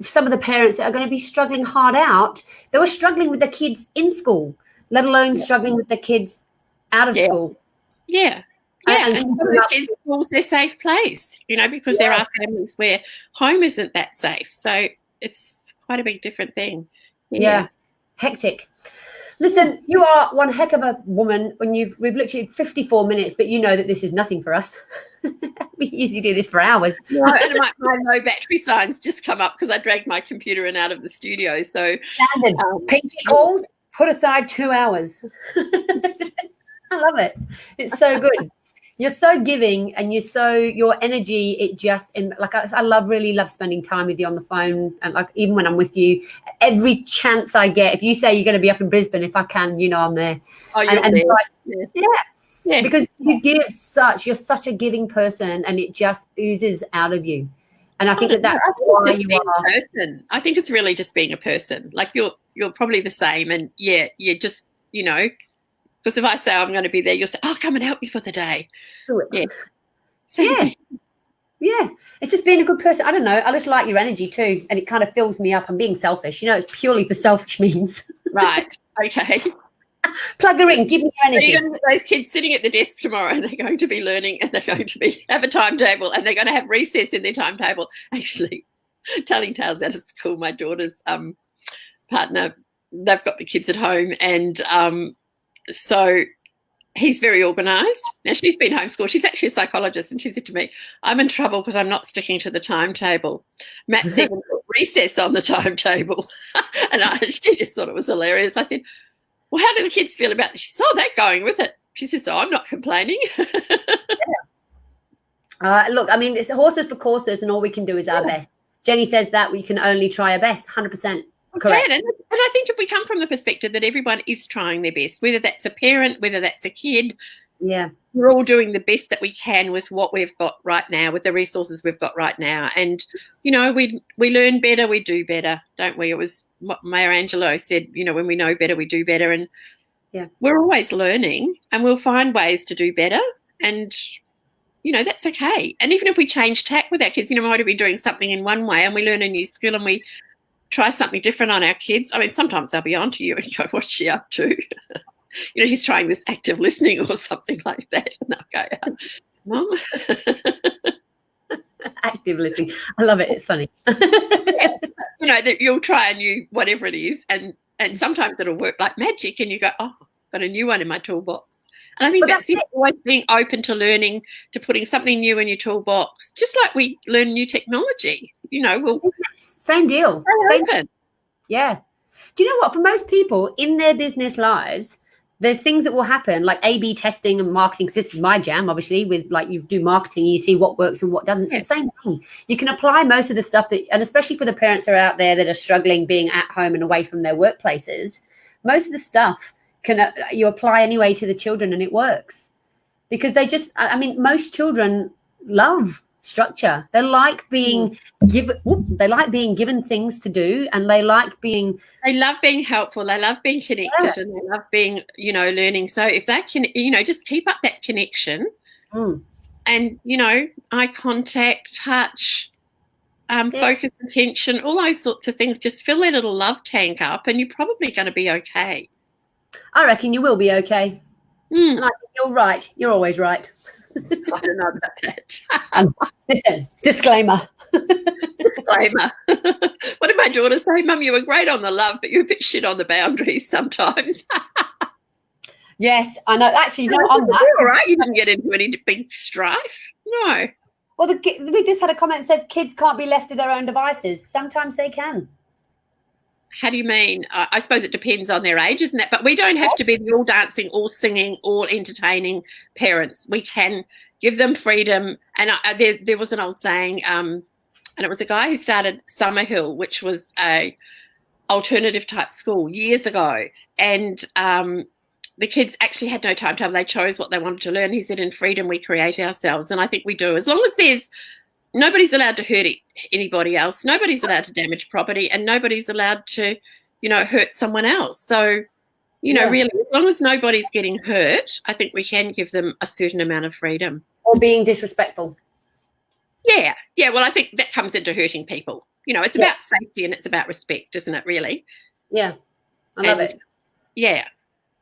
some of the parents that are going to be struggling hard out, they were struggling with their kids in school, let alone struggling with their kids out of school. Yeah. Yeah, and some of the kids' schools, their safe place, you know, because there are families where home isn't that safe. So it's quite a big different thing. Yeah. Hectic. Listen, you are one heck of a woman. We've literally 54 minutes, but you know that this is nothing for us. We usually do this for hours. And my low battery signs just come up because I dragged my computer in out of the studio. So Pinky calls. put aside 2 hours. I love it. It's so good. You're so giving, and your energy, it just, like, I really love spending time with you on the phone. And like, even when I'm with you, every chance I get, if you say you're going to be up in Brisbane, if I can, I'm there. Oh, you're there. Yeah. Because you're such a giving person, and it just oozes out of you. And I think that's why you are. Person. I think it's really just being a person. Like, you're probably the same. And you just, because if I say I'm going to be there, you'll say, "Oh, come and help me for the day." Yeah. Yeah. It's just being a good person. I don't know. I just like your energy too. And it kind of fills me up. I'm being selfish. It's purely for selfish means. Right. Okay. Plug her in. Give me your energy. So you're going to get those kids sitting at the desk tomorrow, and they're going to be learning, and they're going to have a timetable, and they're going to have recess in their timetable. Actually, telling tales out of school, my daughter's partner, they've got the kids at home, and so he's very organised. Now, she's been homeschooled. She's actually a psychologist, and she said to me, "I'm in trouble because I'm not sticking to the timetable." Matt's even put recess on the timetable. And she just thought it was hilarious. I said, "Well, how do the kids feel about this?" She said, "Oh, they're going with it." She says, "So I'm not complaining." Look, I mean, it's horses for courses, and all we can do is our best. Jenny says that we can only try our best, 100%. Correct. And I think if we come from the perspective that everyone is trying their best, whether that's a parent, whether that's a kid, we're all doing the best that we can with what we've got right now, with the resources we've got right now. And, we learn better, we do better, don't we? It was what Maya Angelou said, when we know better, we do better. And we're always learning, and we'll find ways to do better. And, that's okay. And even if we change tack with our kids, we might have been doing something in one way, and we learn a new skill, and we try something different on our kids. I mean, sometimes they'll be on to you and you go, "What's she up to?" She's trying this active listening or something like that. And they'll go, "Mom." Active listening. I love it. It's funny. That you'll try a new whatever it is, and sometimes it'll work like magic, and you go, "Oh, got a new one in my toolbox." And I think that's it. Always being open to learning, to putting something new in your toolbox, just like we learn new technology. Same deal. Same. Yeah. Do you know what? For most people in their business lives, there's things that will happen, like A/B testing and marketing. Because this is my jam, obviously, with like you do marketing, you see what works and what doesn't. It's the same thing. You can apply most of the stuff and especially for the parents who are out there that are struggling being at home and away from their workplaces, most of the stuff you apply anyway to the children, and it works because most children love structure. They like being given things to do, and they love being helpful, they love being connected, and they love being learning. So if that can just keep up that connection, and eye contact, touch, focus, attention, all those sorts of things, just fill that little love tank up, and you're probably going to be okay. I reckon you will be okay. And I think you're right. You're always right. I don't know about that. Listen, disclaimer. Disclaimer. What did my daughter say? "Mum, you were great on the love, but you're a bit shit on the boundaries sometimes." Yes, I know. Actually, on that. All right, you didn't get into any big strife. No. Well, we just had a comment that says kids can't be left to their own devices. Sometimes they can. How do you mean? I suppose it depends on their age, isn't it? But we don't have to be the all dancing, all singing, all entertaining parents. We can give them freedom. And there was an old saying, and it was a guy who started Summerhill, which was a alternative type school years ago. And the kids actually had no timetable. They chose what they wanted to learn. He said, "In freedom, we create ourselves." And I think we do. As long as nobody's allowed to hurt anybody else. Nobody's allowed to damage property, and nobody's allowed to, hurt someone else. So, really, as long as nobody's getting hurt, I think we can give them a certain amount of freedom. Or being disrespectful. Yeah. Well, I think that comes into hurting people. It's about safety and it's about respect, isn't it, really? Yeah. I love it. Yeah.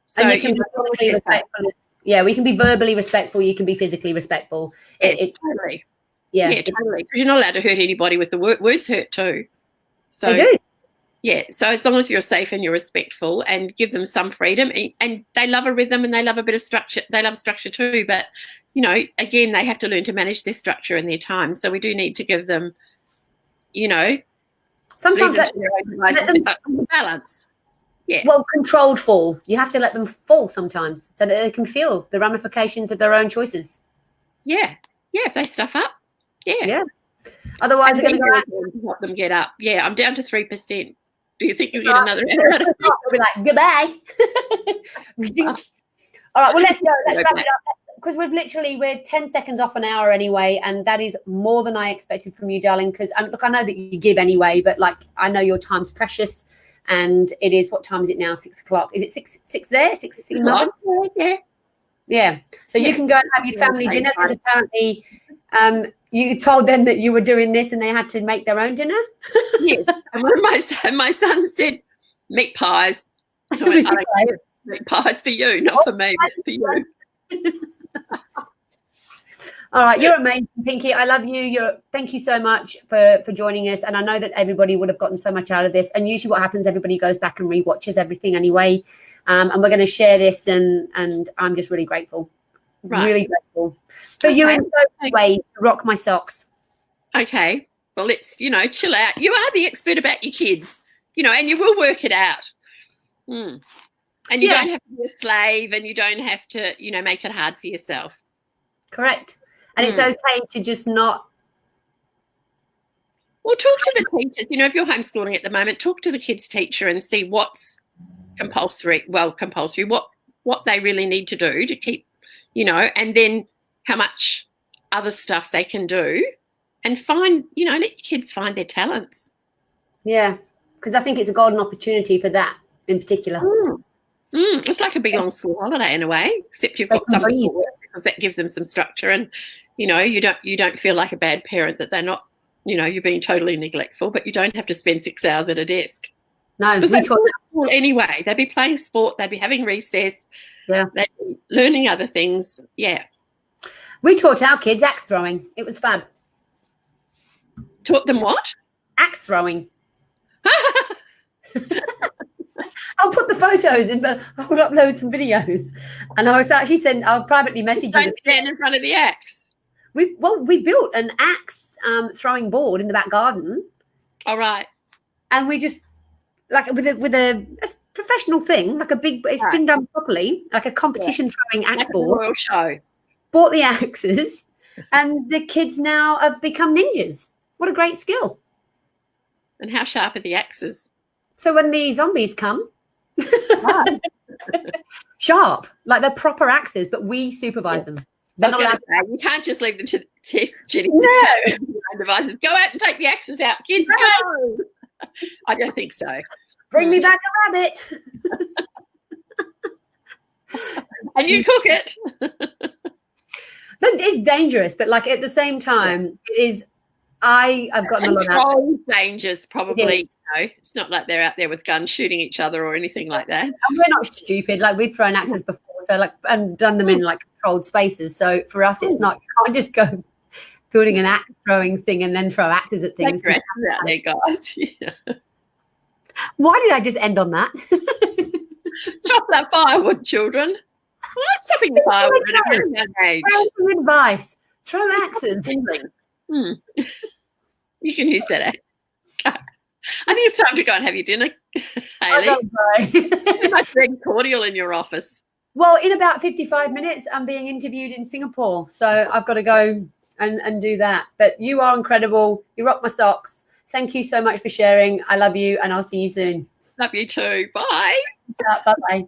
So and you can be physically respectful. Yeah, we can be verbally respectful. You can be physically respectful. Totally. Yeah, totally. You're not allowed to hurt anybody with the words hurt too. So they do. Yeah, so as long as you're safe and you're respectful and give them some freedom, and they love a rhythm and they love a bit of structure. They love structure too, but again, they have to learn to manage their structure and their time. So we do need to give them, sometimes balance. Yeah. Well, controlled fall. You have to let them fall sometimes so that they can feel the ramifications of their own choices. Yeah. Yeah, if they stuff up. Yeah. Yeah. Otherwise, they're going to go out to help them get up. Yeah, I'm down to 3%. Do you think you'll get another hour out of it? They'll be like, goodbye. All right, well, let's go. Let's wrap it up. Because we're 10 seconds off an hour anyway, and that is more than I expected from you, darling. Because look, I know that you give anyway, but like I know your time's precious, and it is. What time is it now? 6 o'clock. Is it six there? 6 in Melbourne? Yeah. Yeah. So you can go and have your family dinner because apparently you told them that you were doing this and they had to make their own dinner. Yes. And when my son said meat pies, I went, I don't care. Meat pies for you, not for me, but for you. All right, you're amazing, Pinky. I love you. Thank you so much for joining us. And I know that everybody would have gotten so much out of this. And usually what happens, everybody goes back and rewatches everything anyway. And we're going to share this, and I'm just really grateful. Right. Really grateful for you in so many ways to rock my socks. Okay. Well, let's, chill out. You are the expert about your kids, and you will work it out. And you don't have to be a slave, and you don't have to, make it hard for yourself. Correct. And it's okay to just not. Well, talk to the teachers. If you're homeschooling at the moment, talk to the kids' teacher and see what's compulsory, what they really need to do to keep, and then how much other stuff they can do, and find, let your kids find their talents. Yeah, because I think it's a golden opportunity for that in particular. It's like a big long school holiday in a way, except you've got something to work because that gives them some structure, and you don't feel like a bad parent that they're not, you're being totally neglectful, but you don't have to spend 6 hours at a desk. No, because they'd be school anyway. They'd be playing sport. They'd be having recess. Yeah, they'd be learning other things. Yeah, we taught our kids axe throwing. It was fab. Taught them what? Axe throwing. I'll put the photos in. I will upload some videos, and I was actually I'll privately message you. Stand in front of the axe. We built an axe throwing board in the back garden. All right. And we just like with a professional thing, like a big. It's been done properly, like a competition throwing axe like board. A royal show. Bought the axes, and the kids now have become ninjas. What a great skill! And how sharp are the axes? So when the zombies come. Sharp, like they're proper axes, but we supervise them. They're not allowed to. You can't just leave them to Jenny. No. Devices. Go out and take the axes out, kids. No. Go. I don't think so. Bring me back a rabbit. And you cook it. It's dangerous, but like at the same time, it is. I've gotten a lot out. Dangers, probably. It's not like they're out there with guns shooting each other or anything like that. And we're not stupid. Like we've thrown axes before, so and done them in like controlled spaces. So for us, it's not. You can't just go building an axe throwing thing and then throw axes at things. Out there, guys. Yeah. Why did I just end on that? Chop that firewood, children. Chopping the firewood at a very young age. Advice: throw axes. You can use that axe. I think it's time to go and have your dinner, Hayley. Too much red cordial in your office. Well, in about 55 minutes, I'm being interviewed in Singapore, so I've got to go and do that. But you are incredible. You rock my socks. Thank you so much for sharing. I love you, and I'll see you soon. Love you too. Bye. Bye-bye.